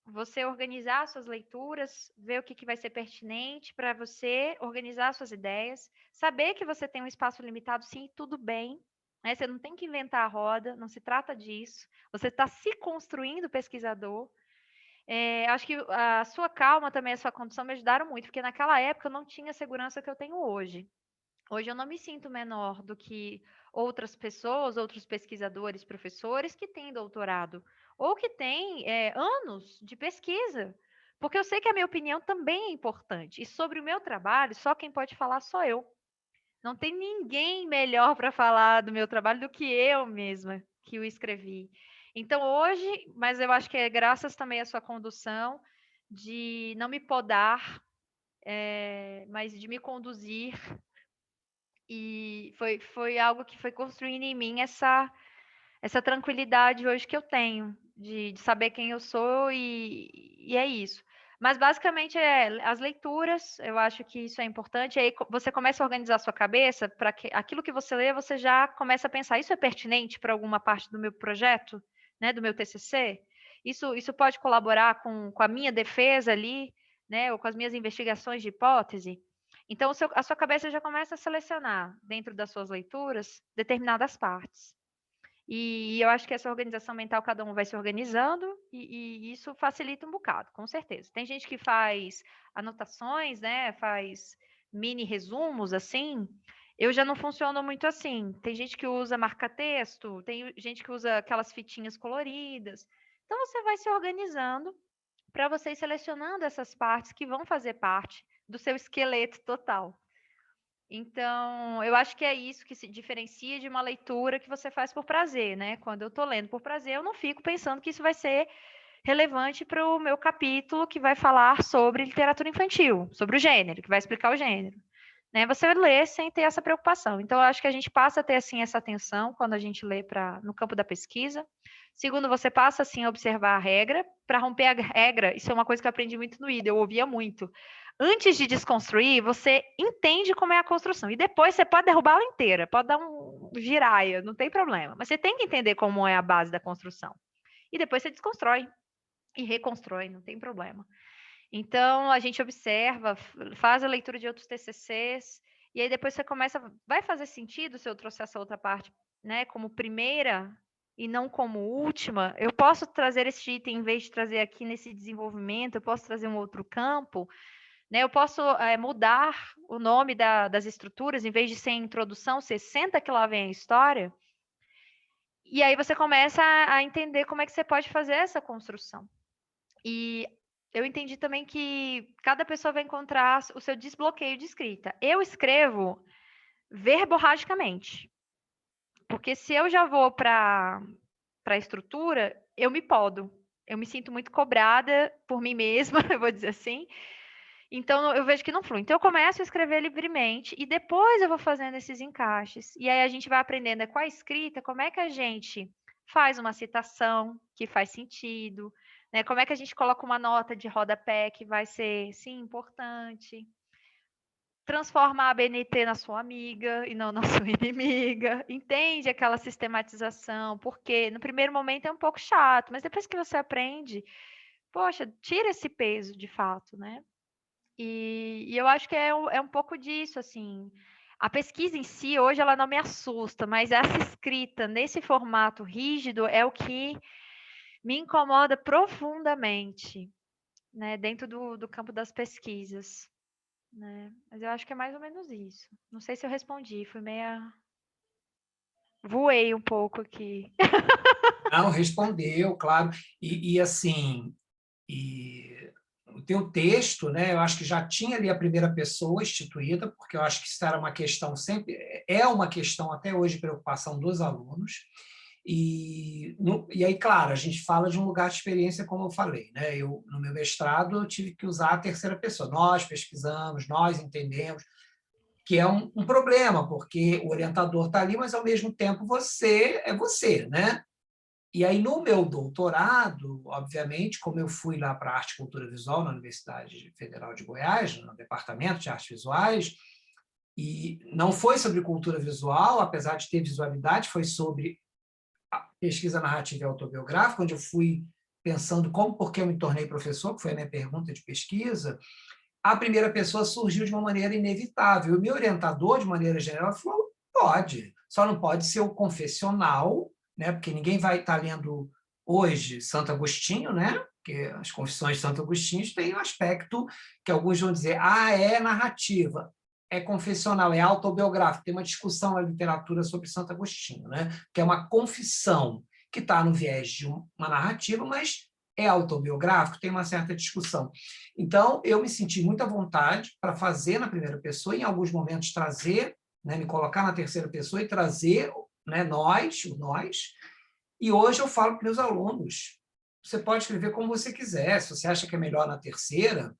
você organizar suas leituras, ver o que vai ser pertinente para você organizar suas ideias, saber que você tem um espaço limitado, sim, tudo bem. Né? Você não tem que inventar a roda, não se trata disso. Você está se construindo pesquisador. Acho que a sua calma também, a sua condição me ajudaram muito, porque naquela época eu não tinha a segurança que eu tenho hoje. Hoje eu não me sinto menor do que outras pessoas, outros pesquisadores, professores que têm doutorado ou que têm anos de pesquisa, porque eu sei que a minha opinião também é importante. E sobre o meu trabalho, só quem pode falar sou eu. Não tem ninguém melhor para falar do meu trabalho do que eu mesma que o escrevi. Então hoje, mas eu acho que é graças também à sua condução de não me podar, mas de me conduzir, e foi algo que foi construindo em mim essa tranquilidade hoje que eu tenho, de saber quem eu sou e é isso. Mas basicamente as leituras, eu acho que isso é importante. Aí você começa a organizar a sua cabeça para que aquilo que você lê, você já começa a pensar: isso é pertinente para alguma parte do meu projeto, né, do meu TCC? Isso pode colaborar com a minha defesa ali, né, ou com as minhas investigações de hipótese? Então, a sua cabeça já começa a selecionar, dentro das suas leituras, determinadas partes. E eu acho que essa organização mental, cada um vai se organizando, e isso facilita um bocado, com certeza. Tem gente que faz anotações, né? Faz mini resumos, assim. Eu já não funciono muito assim. Tem gente que usa marca-texto, tem gente que usa aquelas fitinhas coloridas. Então, você vai se organizando para você ir selecionando essas partes que vão fazer parte do seu esqueleto total. Então, eu acho que é isso que se diferencia de uma leitura que você faz por prazer, né? Quando eu estou lendo por prazer, eu não fico pensando que isso vai ser relevante para o meu capítulo que vai falar sobre literatura infantil, sobre o gênero, que vai explicar o gênero. Né? Você lê sem ter essa preocupação. Então, eu acho que a gente passa a ter, assim, essa atenção quando a gente lê no campo da pesquisa. Segundo, você passa, assim, a observar a regra. Para romper a regra, isso é uma coisa que eu aprendi muito no IDA, eu ouvia muito. Antes de desconstruir, você entende como é a construção. E depois você pode derrubar ela inteira, pode dar um giraia, não tem problema. Mas você tem que entender como é a base da construção. E depois você desconstrói e reconstrói, não tem problema. Então, a gente observa, faz a leitura de outros TCCs, e aí depois você começa, vai fazer sentido se eu trouxer essa outra parte, né, como primeira e não como última? Eu posso trazer esse item, em vez de trazer aqui nesse desenvolvimento, eu posso trazer um outro campo, né? Eu posso mudar o nome das estruturas, em vez de ser introdução, ser senta que lá vem a história, e aí você começa a entender como é que você pode fazer essa construção. E eu entendi também que cada pessoa vai encontrar o seu desbloqueio de escrita. Eu escrevo verborragicamente, porque se eu já vou para a estrutura, eu me podo. Eu me sinto muito cobrada por mim mesma, eu vou dizer assim. Então, eu vejo que não flui. Então, eu começo a escrever livremente e depois eu vou fazendo esses encaixes. E aí a gente vai aprendendo com a escrita como é que a gente faz uma citação que faz sentido, né? Como é que a gente coloca uma nota de rodapé que vai ser, sim, importante. Transforma a ABNT na sua amiga e não na sua inimiga. Entende aquela sistematização, porque no primeiro momento é um pouco chato, mas depois que você aprende, poxa, tira esse peso de fato, né? E eu acho que é um pouco disso, assim. A pesquisa em si, hoje, ela não me assusta, mas essa escrita nesse formato rígido é o que me incomoda profundamente, né, dentro do campo das pesquisas, né? Mas eu acho que é mais ou menos isso. Não sei se eu respondi, fui meia... Voei um pouco aqui. Não, respondeu, claro. Assim, o teu texto, né, eu acho que já tinha ali a primeira pessoa instituída, porque eu acho que isso era uma questão sempre, é uma questão até hoje de preocupação dos alunos. E aí, claro, a gente fala de um lugar de experiência, como eu falei, né? No meu mestrado, eu tive que usar a terceira pessoa. Nós pesquisamos, nós entendemos, que é um problema, porque o orientador está ali, mas, ao mesmo tempo, você é você, né? E aí, no meu doutorado, obviamente, como eu fui lá para Arte e Cultura Visual na Universidade Federal de Goiás, no Departamento de Artes Visuais, e não foi sobre cultura visual, apesar de ter visualidade, foi sobre a pesquisa narrativa e autobiográfica, onde eu fui pensando como, por que eu me tornei professor, que foi a minha pergunta de pesquisa. A primeira pessoa surgiu de uma maneira inevitável. O meu orientador, de maneira geral, falou: pode, só não pode ser o confessional, né? Porque ninguém vai estar lendo hoje Santo Agostinho, né? Porque as Confissões de Santo Agostinho têm um aspecto que alguns vão dizer, é narrativa, é confessional, é autobiográfico. Tem uma discussão na literatura sobre Santo Agostinho, né? Que é uma confissão que está no viés de uma narrativa, mas é autobiográfico, tem uma certa discussão. Então, eu me senti muito à vontade para fazer na primeira pessoa, em alguns momentos trazer, né, me colocar na terceira pessoa e trazer, né, nós, o nós. E hoje eu falo para meus alunos, você pode escrever como você quiser, se você acha que é melhor na terceira.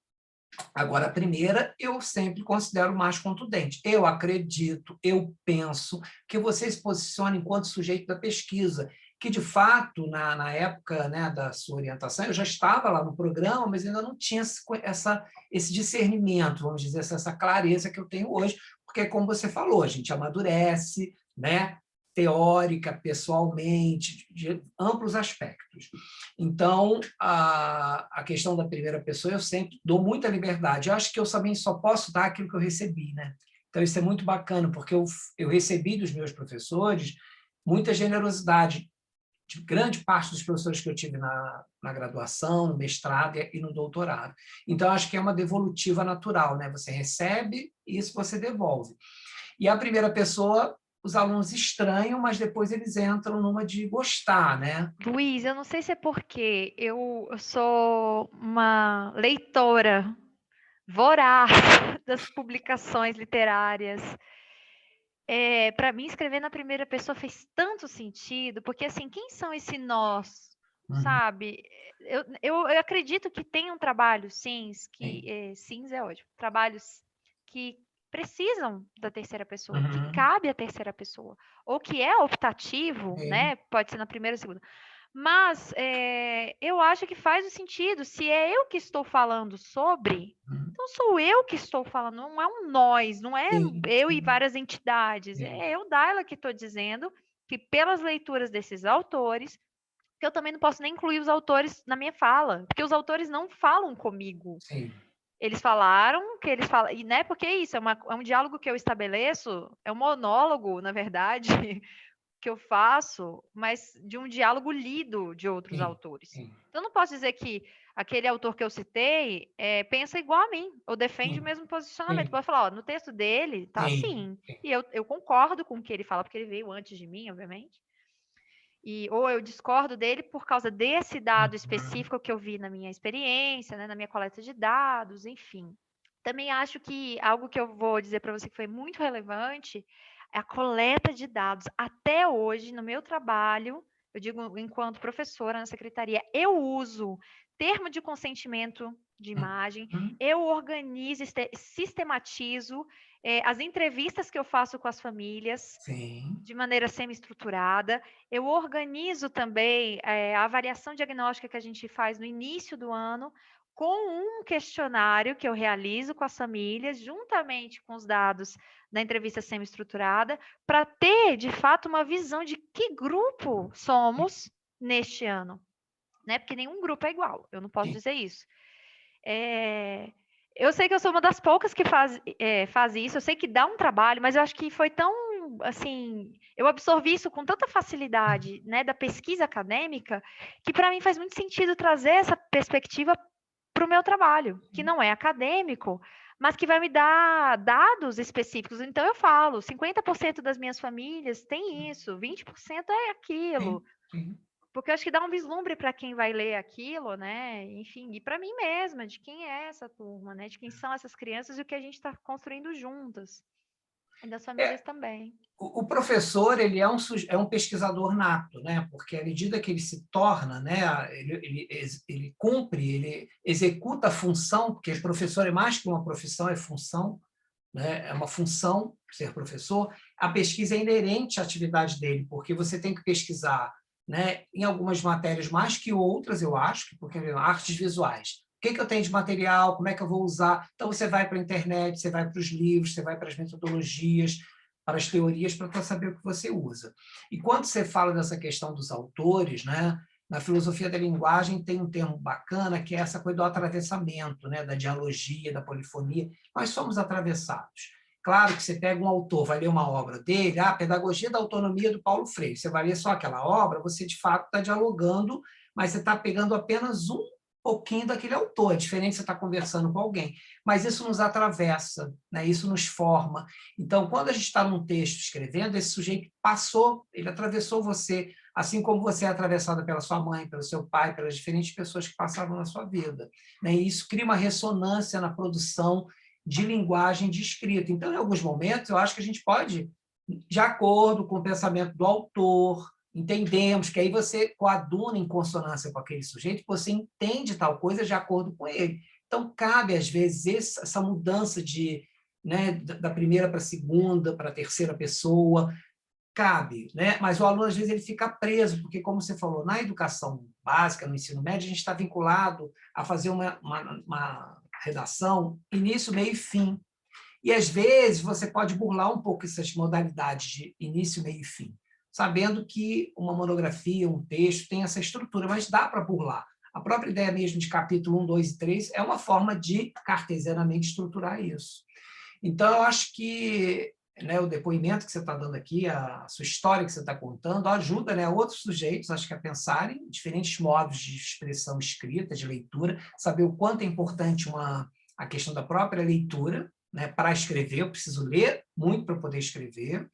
Agora, a primeira, eu sempre considero mais contundente. Eu acredito, eu penso que você se posicione enquanto sujeito da pesquisa, que, de fato, na época, né, da sua orientação, eu já estava lá no programa, mas ainda não tinha esse discernimento, vamos dizer, essa clareza que eu tenho hoje, porque, como você falou, a gente amadurece, né, teórica, pessoalmente, de amplos aspectos. Então, a questão da primeira pessoa, eu sempre dou muita liberdade. Eu acho que eu também só posso dar aquilo que eu recebi, né? Então, isso é muito bacana, porque eu recebi dos meus professores muita generosidade, de grande parte dos professores que eu tive na graduação, no mestrado e no doutorado. Então, acho que é uma devolutiva natural, né? Você recebe e isso você devolve. E a primeira pessoa, os alunos estranham, mas depois eles entram numa de gostar, né? Luiz, eu não sei se é porque eu sou uma leitora voraz das publicações literárias. Para mim, escrever na primeira pessoa fez tanto sentido, porque, assim, quem são esse nós, Uhum. sabe? Eu acredito que tenham trabalhos, Sim. sims é ótimo, trabalhos que precisam da terceira pessoa, que Uhum. cabe à terceira pessoa, ou que é optativo, Sim. né? Pode ser na primeira ou segunda. Mas eu acho que faz o sentido. Se é eu que estou falando sobre, Uhum. então sou eu que estou falando, não é um nós, não é Sim, eu e sim, várias entidades. sim, É eu, Daila, que estou dizendo que pelas leituras desses autores, que eu também não posso nem incluir os autores na minha fala, porque os autores não falam comigo. sim. Eles falaram que eles falam, e né, porque é isso, é um diálogo que eu estabeleço, é um monólogo, na verdade, que eu faço, mas de um diálogo lido de outros Sim, autores. sim, Então, eu não posso dizer que aquele autor que eu citei pensa igual a mim, ou defende o sim, mesmo posicionamento. sim, Pode falar, ó, no texto dele tá sim, assim, sim. e eu concordo com o que ele fala, porque ele veio antes de mim, obviamente, ou eu discordo dele por causa desse dado Uhum. específico que eu vi na minha experiência, né, na minha coleta de dados, enfim. Também acho que algo que eu vou dizer para você que foi muito relevante é a coleta de dados. Até hoje, no meu trabalho, eu digo enquanto professora na secretaria, eu uso termo de consentimento de imagem, Uhum. eu organizo, sistematizo as entrevistas que eu faço com as famílias, Sim, de maneira semi-estruturada. Eu organizo também a avaliação diagnóstica que a gente faz no início do ano, com um questionário que eu realizo com as famílias, juntamente com os dados da entrevista semi-estruturada, para ter, de fato, uma visão de que grupo somos neste ano. Né? Porque nenhum grupo é igual, eu não posso sim. dizer isso. Eu sei que eu sou uma das poucas que faz isso, eu sei que dá um trabalho, mas eu acho que foi tão, assim, eu absorvi isso com tanta facilidade, né, da pesquisa acadêmica, que para mim faz muito sentido trazer essa perspectiva para o meu trabalho, que não é acadêmico, mas que vai me dar dados específicos. Então eu falo, 50% das minhas famílias tem isso, 20% é Sim, aquilo. sim. Porque eu acho que dá um vislumbre para quem vai ler aquilo, né? Enfim, e para mim mesma, de quem é essa turma, né? De quem são essas crianças e o que a gente está construindo juntas. E das famílias É, também. o professor ele é é um pesquisador nato, né? Porque à medida que ele se torna, né, ele cumpre, ele executa a função, porque professor é mais que uma profissão, é função, né? É uma função ser professor. A pesquisa é inerente à atividade dele, porque você tem que pesquisar, né, em algumas matérias mais que outras, eu acho, porque artes visuais. O que eu tenho de material, como é que eu vou usar? Então, você vai para a internet, você vai para os livros, você vai para as metodologias, para as teorias, para saber o que você usa. E quando você fala dessa questão dos autores, né, na filosofia da linguagem tem um termo bacana, que é essa coisa do atravessamento, né, da dialogia, da polifonia. Nós somos atravessados. Claro que você pega um autor, vai ler uma obra dele, a Pedagogia da Autonomia do Paulo Freire, você vai ler só aquela obra, você de fato está dialogando, mas você está pegando apenas um pouquinho daquele autor, é diferente você estar conversando com alguém, mas isso nos atravessa, né? Isso nos forma. Então, quando a gente está num texto escrevendo, esse sujeito passou, ele atravessou você, assim como você é atravessada pela sua mãe, pelo seu pai, pelas diferentes pessoas que passaram na sua vida. Né? E isso cria uma ressonância na produção de linguagem de escrita. Então, em alguns momentos, eu acho que a gente pode, de acordo com o pensamento do autor, entendemos que aí você coaduna em consonância com aquele sujeito, você entende tal coisa de acordo com ele. Então, cabe, às vezes, essa mudança de, né, da primeira para a segunda, para a terceira pessoa, cabe, né? Mas o aluno, às vezes, ele fica preso, porque, como você falou, na educação básica, no ensino médio, a gente está vinculado a fazer uma redação início, meio e fim. E, às vezes, você pode burlar um pouco essas modalidades de início, meio e fim, sabendo que uma monografia, um texto, tem essa estrutura, mas dá para burlar. A própria ideia mesmo de capítulo 1, 2 e 3 é uma forma de cartesianamente estruturar isso. Então, eu acho que, né, o depoimento que você está dando aqui, a sua história que você está contando, ajuda, né, outros sujeitos, acho que a pensarem diferentes modos de expressão escrita, de leitura, saber o quanto é importante a questão da própria leitura, né, para escrever, eu preciso ler muito para poder escrever,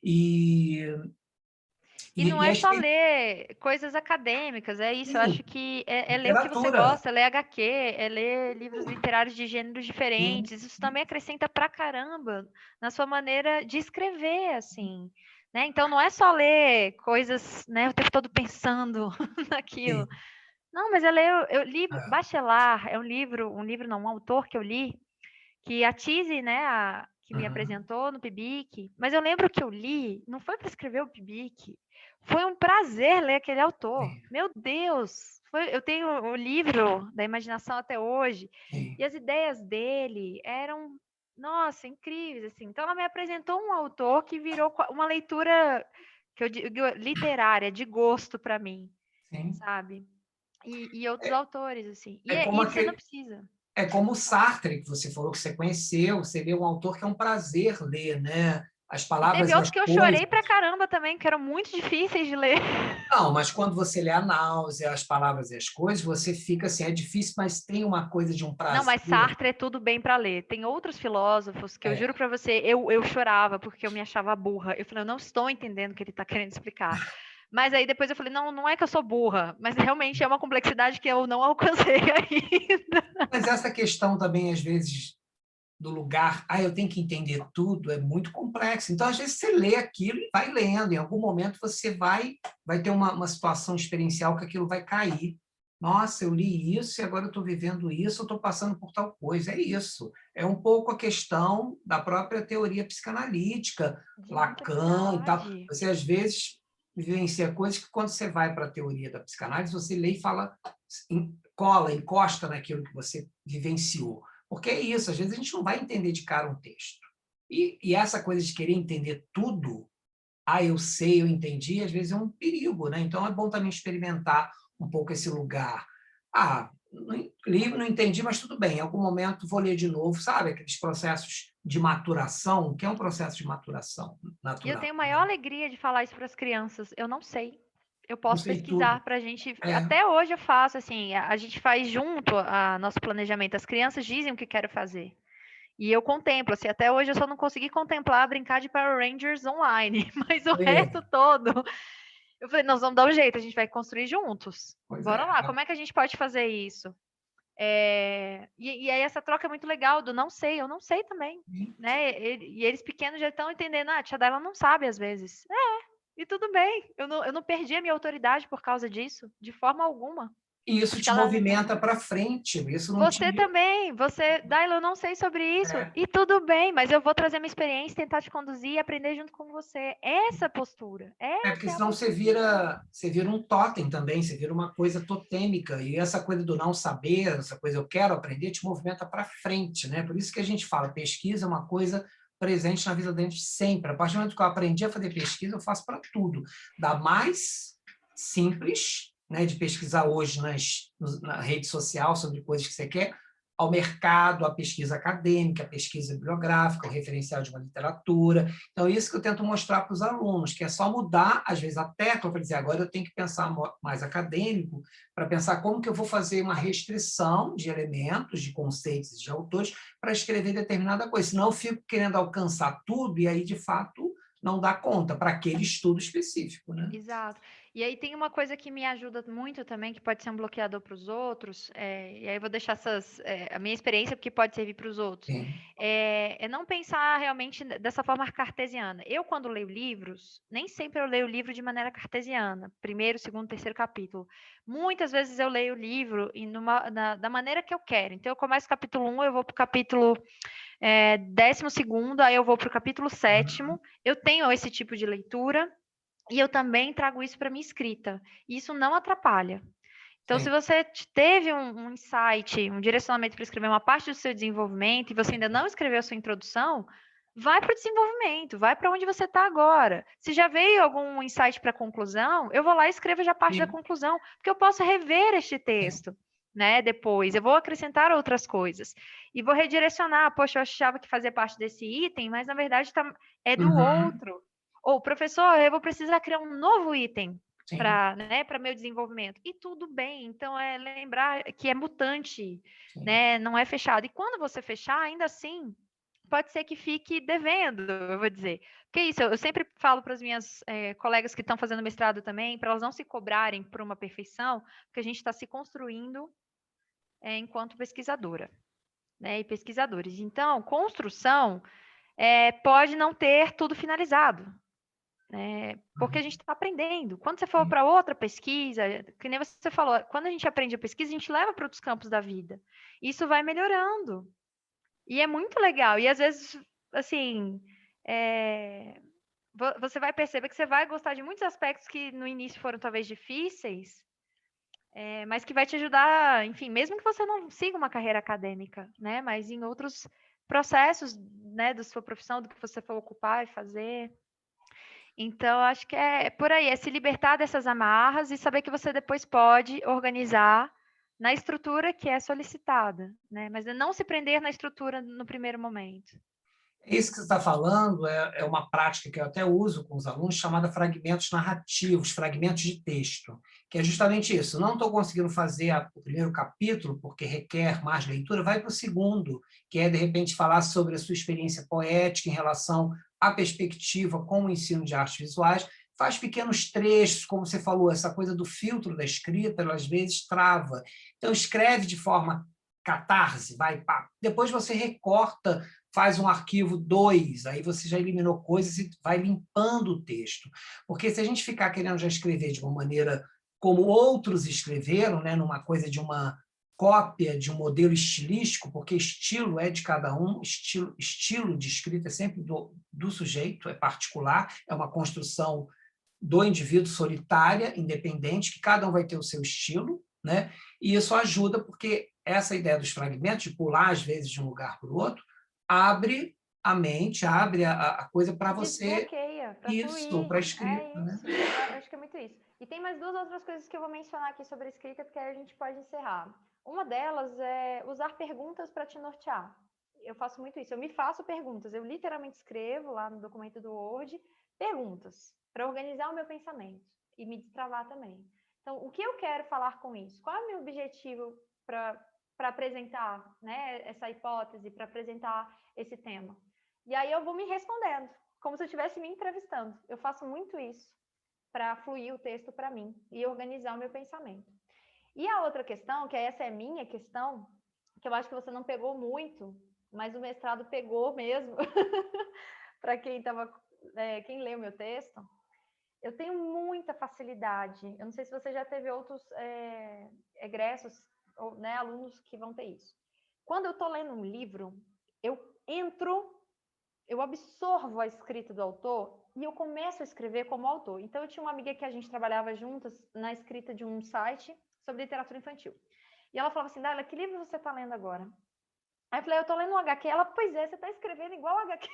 e E não E é a só ler coisas acadêmicas, é isso. Eu sim, acho que é ler o que você literatura. gosta, é ler HQ, é ler livros literários de gêneros Sim, diferentes. Isso também acrescenta pra caramba na sua maneira de escrever, assim. Né? Então não é só ler coisas, né, o tempo todo pensando naquilo. sim. Não, mas eu li Ah, Bachelard, é um livro não, um autor que eu li, que a Tise, né, que me uhum, apresentou no PIBIC, mas eu lembro que eu li, não foi para escrever o PIBIC, foi um prazer ler aquele autor. sim, Meu Deus, eu tenho o livro da imaginação até hoje, sim. e as ideias dele eram, nossa, incríveis, assim. Então ela me apresentou um autor que virou uma leitura que eu digo literária, de gosto para mim, Sim. sabe? E outros autores, assim. É como E você não aquele, precisa. é como o Sartre, que você falou que você conheceu, você lê um autor que é um prazer ler, né? As E teve palavras e as outros que eu coisas. chorei pra caramba também, que eram muito difíceis de ler. Não, mas quando você lê a náusea, as palavras e as coisas, você fica assim, é difícil, mas tem uma coisa de um Não, prazer. mas Sartre é tudo bem pra ler. Tem outros filósofos que eu É, juro pra você, eu chorava porque eu me achava burra. Eu falei, eu não estou entendendo o que ele tá querendo explicar. Mas aí depois eu falei, não, não é que eu sou burra, mas realmente é uma complexidade que eu não alcancei ainda. mas essa questão também, às vezes, do lugar, eu tenho que entender tudo, é muito complexo. Então, às vezes, você lê aquilo e vai lendo. Em algum momento, você vai ter uma situação experiencial que aquilo vai cair. Nossa, eu li isso e agora eu estou vivendo isso, eu estou passando por tal coisa. É isso. É um pouco a questão da própria teoria psicanalítica, De Lacan e tal. maturidade. Você, às vezes, vivencia coisas que, quando você vai para a teoria da psicanálise, você lê e fala, cola, encosta naquilo que você vivenciou. Porque é isso, às vezes a gente não vai entender de cara um texto. E essa coisa de querer entender tudo, eu sei, eu entendi, às vezes é um perigo, né? Então é bom também experimentar um pouco esse lugar. Não, livro não entendi, mas tudo bem, em algum momento vou ler de novo, sabe? Aqueles processos de maturação, que é um processo de maturação E eu natural, tenho maior né? alegria de falar isso para as crianças. Eu não sei. Eu Não posso sei tudo. pesquisar para a gente. É, Até hoje eu faço assim. A gente faz junto a nosso planejamento. As crianças dizem o que querem fazer. E eu contemplo. Assim, até hoje eu só não consegui contemplar brincar de Power Rangers online. Mas o resto é, todo. Eu falei, nós vamos dar um jeito, a gente vai construir juntos. pois Bora é. lá, como é que a gente pode fazer isso? E aí essa troca é muito legal do não sei, eu não sei também. Né? E eles pequenos já estão entendendo, a tia dela não sabe às vezes. E tudo bem, eu não perdi a minha autoridade por causa disso, de forma alguma. E isso Acho que te ela movimenta para frente, isso não te. você também, Daila, eu não sei sobre isso, É, e tudo bem, mas eu vou trazer minha experiência, tentar te conduzir e aprender junto com você. Essa postura, porque essa é a senão postura. você vira um totem também, você vira uma coisa totêmica, e essa coisa do não saber, essa coisa eu quero aprender, te movimenta para frente, né? Por isso que a gente fala, pesquisa é uma coisa presente na vida da gente sempre. A partir do momento que eu aprendi a fazer pesquisa, eu faço para tudo. Da mais simples, né, de pesquisar hoje na rede social sobre coisas que você quer, ao mercado, à pesquisa acadêmica, à pesquisa bibliográfica, ao referencial de uma literatura. Então, isso que eu tento mostrar para os alunos, que é só mudar, às vezes, a tecla, para dizer, agora eu tenho que pensar mais acadêmico, para pensar como que eu vou fazer uma restrição de elementos, de conceitos, de autores, para escrever determinada coisa. Senão, eu fico querendo alcançar tudo, e aí, de fato, não dá conta para aquele estudo específico, né? Exato. E aí tem uma coisa que me ajuda muito também, que pode ser um bloqueador para os outros, e aí eu vou deixar a minha experiência, porque pode servir para os outros, Sim, é não pensar realmente dessa forma cartesiana. Eu, quando leio livros, nem sempre eu leio o livro de maneira cartesiana, primeiro, segundo, terceiro capítulo. Muitas vezes eu leio o livro da maneira que eu quero. Então, eu começo o capítulo 1, eu vou para o capítulo 12º, aí eu vou para o capítulo 7º. Eu tenho esse tipo de leitura, e eu também trago isso para minha escrita. E isso não atrapalha. Então, se sim. você teve um insight, um direcionamento para escrever uma parte do seu desenvolvimento e você ainda não escreveu a sua introdução, vai para o desenvolvimento, vai para onde você está agora. Se já veio algum insight para a conclusão, eu vou lá e escrevo já parte da Sim, conclusão, porque eu posso rever este sim. texto, né? Depois, eu vou acrescentar outras coisas e vou redirecionar. Poxa, eu achava que fazia parte desse item, mas na verdade é do Uhum, outro. Ou, professor, eu vou precisar criar um novo item sim, para, né, para meu desenvolvimento. E tudo bem. Então, é lembrar que é mutante, sim. né? Não é fechado. E quando você fechar, ainda assim, pode ser que fique devendo, eu vou dizer. Porque isso, eu sempre falo para as minhas colegas que estão fazendo mestrado também, para elas não se cobrarem por uma perfeição, porque a gente está se construindo enquanto pesquisadora, né, e pesquisadores. Então, construção pode não ter tudo finalizado, né, porque a gente está aprendendo. Quando você for para outra pesquisa, que nem você falou, quando a gente aprende a pesquisa, a gente leva para outros campos da vida. Isso vai melhorando. E é muito legal. E às vezes, assim, você vai perceber que você vai gostar de muitos aspectos que no início foram talvez difíceis, mas que vai te ajudar, enfim, mesmo que você não siga uma carreira acadêmica, né? Mas em outros processos, né, da sua profissão, do que você for ocupar e fazer. Então, acho que é por aí, é se libertar dessas amarras e saber que você depois pode organizar na estrutura que é solicitada, né? Mas não se prender na estrutura no primeiro momento. Isso que você está falando é uma prática que eu até uso com os alunos, chamada fragmentos narrativos, fragmentos de texto, que é justamente isso. Não estou conseguindo fazer o primeiro capítulo, porque requer mais leitura, vai para o segundo, que é, de repente, falar sobre a sua experiência poética em relação à perspectiva com o ensino de artes visuais, faz pequenos trechos, como você falou, essa coisa do filtro da escrita, ela às vezes trava. Então, escreve de forma catarse, vai, pá. Depois você recorta, faz um arquivo 2, aí você já eliminou coisas e vai limpando o texto. Porque se a gente ficar querendo já escrever de uma maneira como outros escreveram, né, numa coisa de uma cópia de um modelo estilístico, porque estilo é de cada um, estilo de escrita é sempre do sujeito, é particular, é uma construção do indivíduo solitária, independente, que cada um vai ter o seu estilo, né? E isso ajuda porque essa ideia dos fragmentos, de pular às vezes de um lugar para o outro, abre a mente, abre a coisa para você, Desbloqueia, para isso, fluir. para a escrita, É né? isso. Eu acho que é muito isso. E tem mais duas outras coisas que eu vou mencionar aqui sobre a escrita, porque aí a gente pode encerrar. Uma delas é usar perguntas para te nortear. Eu faço muito isso. Eu me faço perguntas. Eu literalmente escrevo lá no documento do Word perguntas para organizar o meu pensamento e me destravar também. Então, o que eu quero falar com isso? Qual é o meu objetivo para apresentar, né, essa hipótese, para apresentar esse tema? E aí eu vou me respondendo, como se eu estivesse me entrevistando. Eu faço muito isso para fluir o texto para mim e organizar o meu pensamento. E a outra questão, que essa é minha questão, que eu acho que você não pegou muito, mas o mestrado pegou mesmo, para quem lê o meu texto, eu tenho muita facilidade. Eu não sei se você já teve outros egressos, ou, né, alunos que vão ter isso. Quando eu estou lendo um livro, eu eu absorvo a escrita do autor e eu começo a escrever como autor. Então, eu tinha uma amiga que a gente trabalhava juntas na escrita de um site sobre literatura infantil. E ela falava assim, Dália, que livro você está lendo agora? Aí eu falei, eu estou lendo um HQ. Ela, pois é, você está escrevendo igual HQ.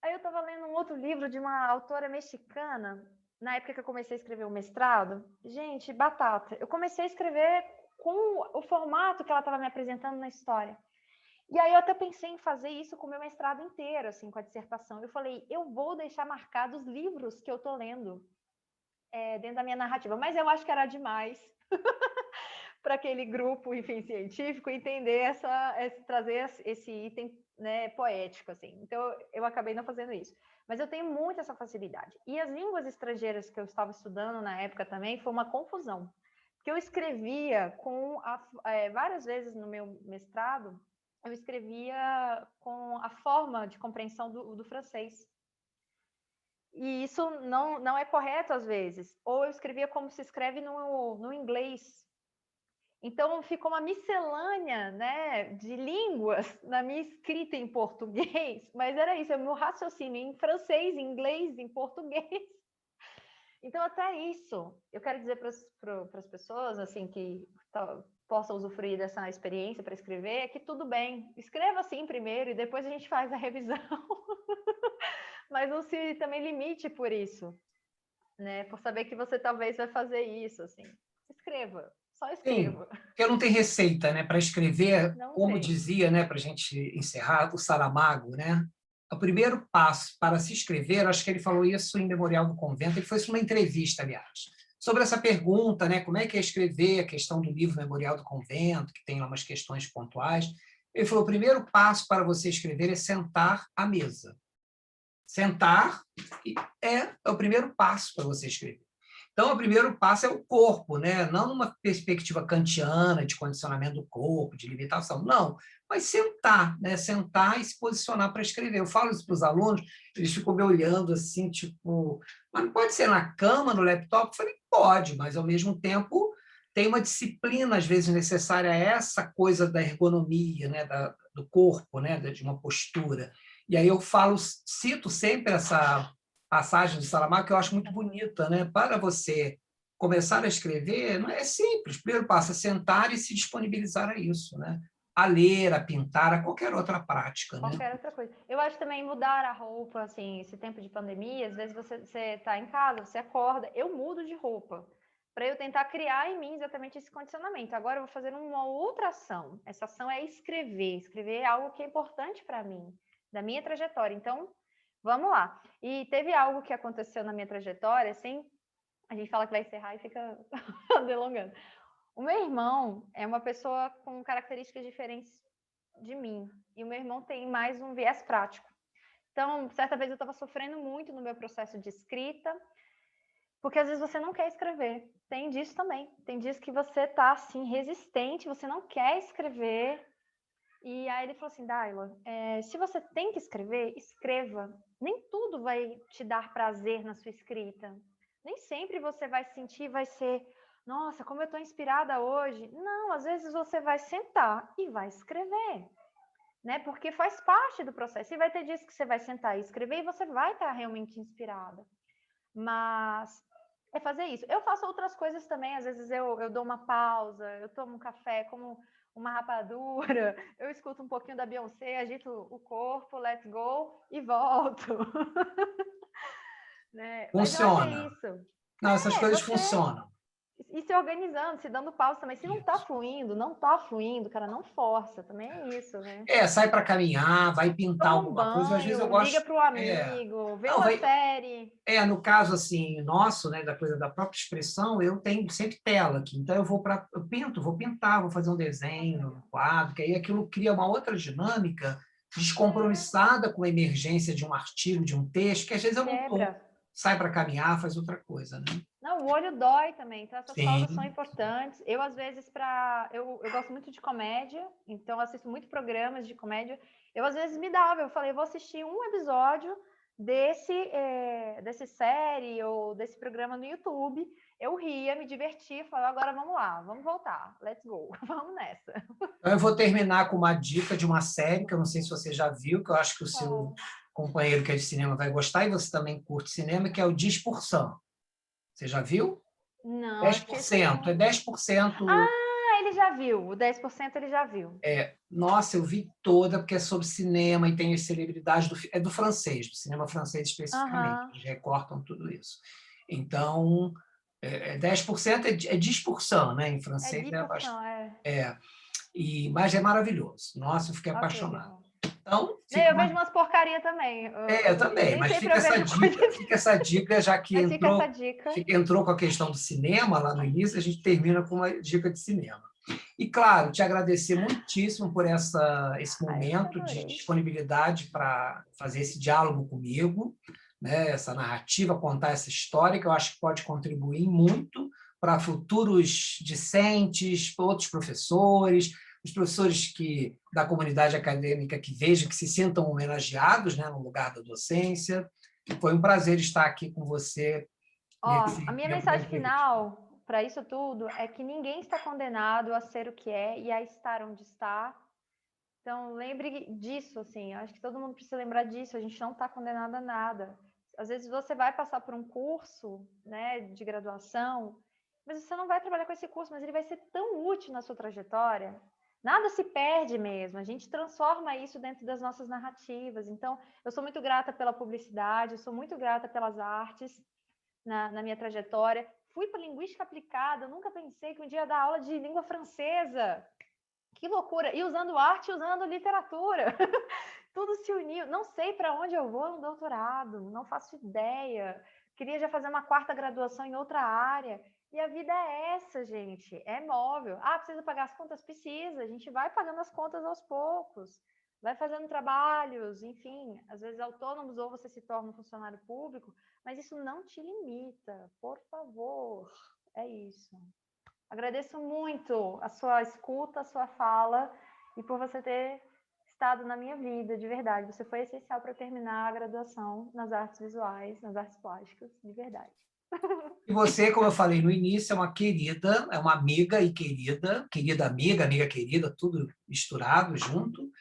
Aí eu estava lendo um outro livro de uma autora mexicana, na época que eu comecei a escrever o mestrado. Gente, batata. Eu comecei a escrever com o formato que ela estava me apresentando na história. E aí eu até pensei em fazer isso com o meu mestrado inteiro, assim, com a dissertação. Eu falei, eu vou deixar marcados os livros que eu estou lendo dentro da minha narrativa. Mas eu acho que era demais para aquele grupo, enfim, científico, entender trazer esse item, né, poético, assim. Então, eu acabei não fazendo isso. Mas eu tenho muito essa facilidade. E as línguas estrangeiras que eu estava estudando na época também foi uma confusão. Porque eu escrevia várias vezes no meu mestrado, eu escrevia com a forma de compreensão do francês. E isso não é correto às vezes. Ou eu escrevia como se escreve no inglês. Então, ficou uma miscelânea, né, de línguas na minha escrita em português, mas era isso, é o meu raciocínio em francês, em inglês, em português. Então, até isso, eu quero dizer para as pessoas, assim, que possam usufruir dessa experiência para escrever, é que tudo bem, escreva assim primeiro e depois a gente faz a revisão. Mas não se também limite por isso, né, por saber que você talvez vai fazer isso, assim. Escreva, só Sim, escreva. porque não tem receita, né, para escrever, Não como tem. dizia, né, para a gente encerrar, o Saramago, né? O primeiro passo para se escrever, acho que ele falou isso em Memorial do Convento, ele foi uma entrevista, aliás, sobre essa pergunta, né, como é que é escrever, a questão do livro Memorial do Convento, que tem lá umas questões pontuais. Ele falou, o primeiro passo para você escrever é sentar à mesa. Sentar é o primeiro passo para você escrever. Então, o primeiro passo é o corpo, né? Não numa perspectiva kantiana de condicionamento do corpo, de limitação, não. Mas sentar, né? Sentar e se posicionar para escrever. Eu falo isso para os alunos, eles ficam me olhando assim, tipo, mas não pode ser na cama, no laptop? Eu falei, pode, mas ao mesmo tempo tem uma disciplina, às vezes, necessária a essa coisa da ergonomia, né? Do corpo, né? De uma postura. E aí eu falo, cito sempre essa passagem de Saramago, que eu acho muito bonita, né? Para você começar a escrever, não é simples. O primeiro passo é sentar e se disponibilizar a isso, né? A ler, a pintar, a qualquer outra prática, né? Qualquer outra coisa. Eu acho também mudar a roupa, assim, esse tempo de pandemia, às vezes você está em casa, você acorda, eu mudo de roupa, para eu tentar criar em mim exatamente esse condicionamento. Agora eu vou fazer uma outra ação. Essa ação é escrever. Escrever é algo que é importante para mim, da minha trajetória. Então, vamos lá. E teve algo que aconteceu na minha trajetória, assim, a gente fala que vai encerrar e fica delongando. O meu irmão é uma pessoa com características diferentes de mim. E o meu irmão tem mais um viés prático. Então, certa vez eu estava sofrendo muito no meu processo de escrita, porque às vezes você não quer escrever. Tem disso também. Tem dias que você está assim, resistente, você não quer escrever. E aí ele falou assim, Daila, se você tem que escrever, escreva. Nem tudo vai te dar prazer na sua escrita. Nem sempre você vai sentir, vai ser, nossa, como eu estou inspirada hoje. Não, às vezes você vai sentar e vai escrever. Né? Porque faz parte do processo. E vai ter dias que você vai sentar e escrever e você vai estar realmente inspirada. Mas é fazer isso. Eu faço outras coisas também. Às vezes eu dou uma pausa, eu tomo um café, como uma rapadura, eu escuto um pouquinho da Beyoncé, agito o corpo, let's go e volto. Né? Mas eu acho que é Funciona. isso. Não, essas coisas Você funcionam. e se organizando, se dando pausa também. Se não tá Isso. fluindo, não tá fluindo, cara, não força. Também é isso, né? Sai para caminhar, vai pintar Toma um alguma coisa. Às vezes eu banho, liga gosto. para o amigo, vê Não, uma vai. série. No caso assim nosso, né, da coisa da própria expressão, eu tenho sempre tela aqui. Então eu pinto, vou pintar, vou fazer um desenho no quadro, que aí aquilo cria uma outra dinâmica descompromissada com a emergência de um artigo, de um texto, que às vezes eu não estou. Quebra. Sai para caminhar, faz outra coisa, né? Não, o olho dói também, então essas pausas são Sim. importantes. Eu, às vezes, eu gosto muito de comédia, então assisto muito programas de comédia. Eu, às vezes, eu falei, eu vou assistir um episódio desse série ou desse programa no YouTube. Eu ria, me divertia, falei, agora vamos lá, vamos voltar, let's go, vamos nessa. Então eu vou terminar com uma dica de uma série que eu não sei se você já viu, que eu acho que o seu Oh. companheiro que é de cinema vai gostar, e você também curte cinema, que é o 10%. Você já viu? Não, dez acho que por esse cento. É não. 10%. Ah, ele já viu, o 10% ele já viu. Nossa, eu vi toda, porque é sobre cinema e tem as celebridades é do francês, do cinema francês especificamente. Aham. Eles recortam tudo isso. Então, 10% é 10%, né? Em É francês é 10%, é. mas é maravilhoso. Nossa, eu fiquei Ó, que apaixonado. legal. Então, Né, fica eu vejo uma. umas porcaria também. Eu também, Nem mas sempre eu vejo coisas. fica essa dica, já que Mas fica essa dica. entrou com a questão do cinema lá no início, a gente termina com uma dica de cinema. E, claro, te agradecer muitíssimo por esse Ah, eu que momento de adorei. disponibilidade para fazer esse diálogo comigo, né? Essa narrativa, contar essa história, que eu acho que pode contribuir muito para futuros discentes, outros professores, os professores da comunidade acadêmica que vejam, que se sintam homenageados, né, no lugar da docência. Foi um prazer estar aqui com você Ó, nesse a minha tempo da mensagem entrevista. final para isso tudo é que ninguém está condenado a ser o que é e a estar onde está. Então, lembre disso, assim. Eu acho que todo mundo precisa lembrar disso. A gente não está condenado a nada. Às vezes você vai passar por um curso, né, de graduação, mas você não vai trabalhar com esse curso, mas ele vai ser tão útil na sua trajetória. Nada se perde mesmo. A gente transforma isso dentro das nossas narrativas. Então, eu sou muito grata pela publicidade, eu sou muito grata pelas artes na minha trajetória. Fui para linguística aplicada. Eu nunca pensei que um dia ia dar aula de língua francesa. Que loucura! E usando arte, usando literatura. Tudo se uniu. Não sei para onde eu vou no doutorado, não faço ideia. Queria já fazer uma quarta graduação em outra área. E a vida é essa, gente, é móvel. Ah, precisa pagar as contas? Precisa, a gente vai pagando as contas aos poucos, vai fazendo trabalhos, enfim, às vezes autônomos ou você se torna um funcionário público, mas isso não te limita, por favor, é isso. Agradeço muito a sua escuta, a sua fala e por você ter estado na minha vida, de verdade. Você foi essencial para terminar a graduação nas artes visuais, nas artes plásticas, de verdade. E você, como eu falei no início, é uma querida, é uma amiga e querida amiga, amiga querida, tudo misturado junto.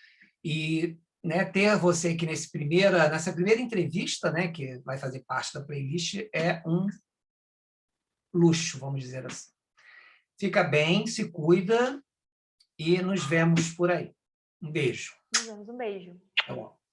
E, né, ter você aqui nessa primeira entrevista, né, que vai fazer parte da playlist, é um luxo, vamos dizer assim. Fica bem, se cuida e nos vemos por aí. Um beijo. Nos vemos, um beijo. Tá bom.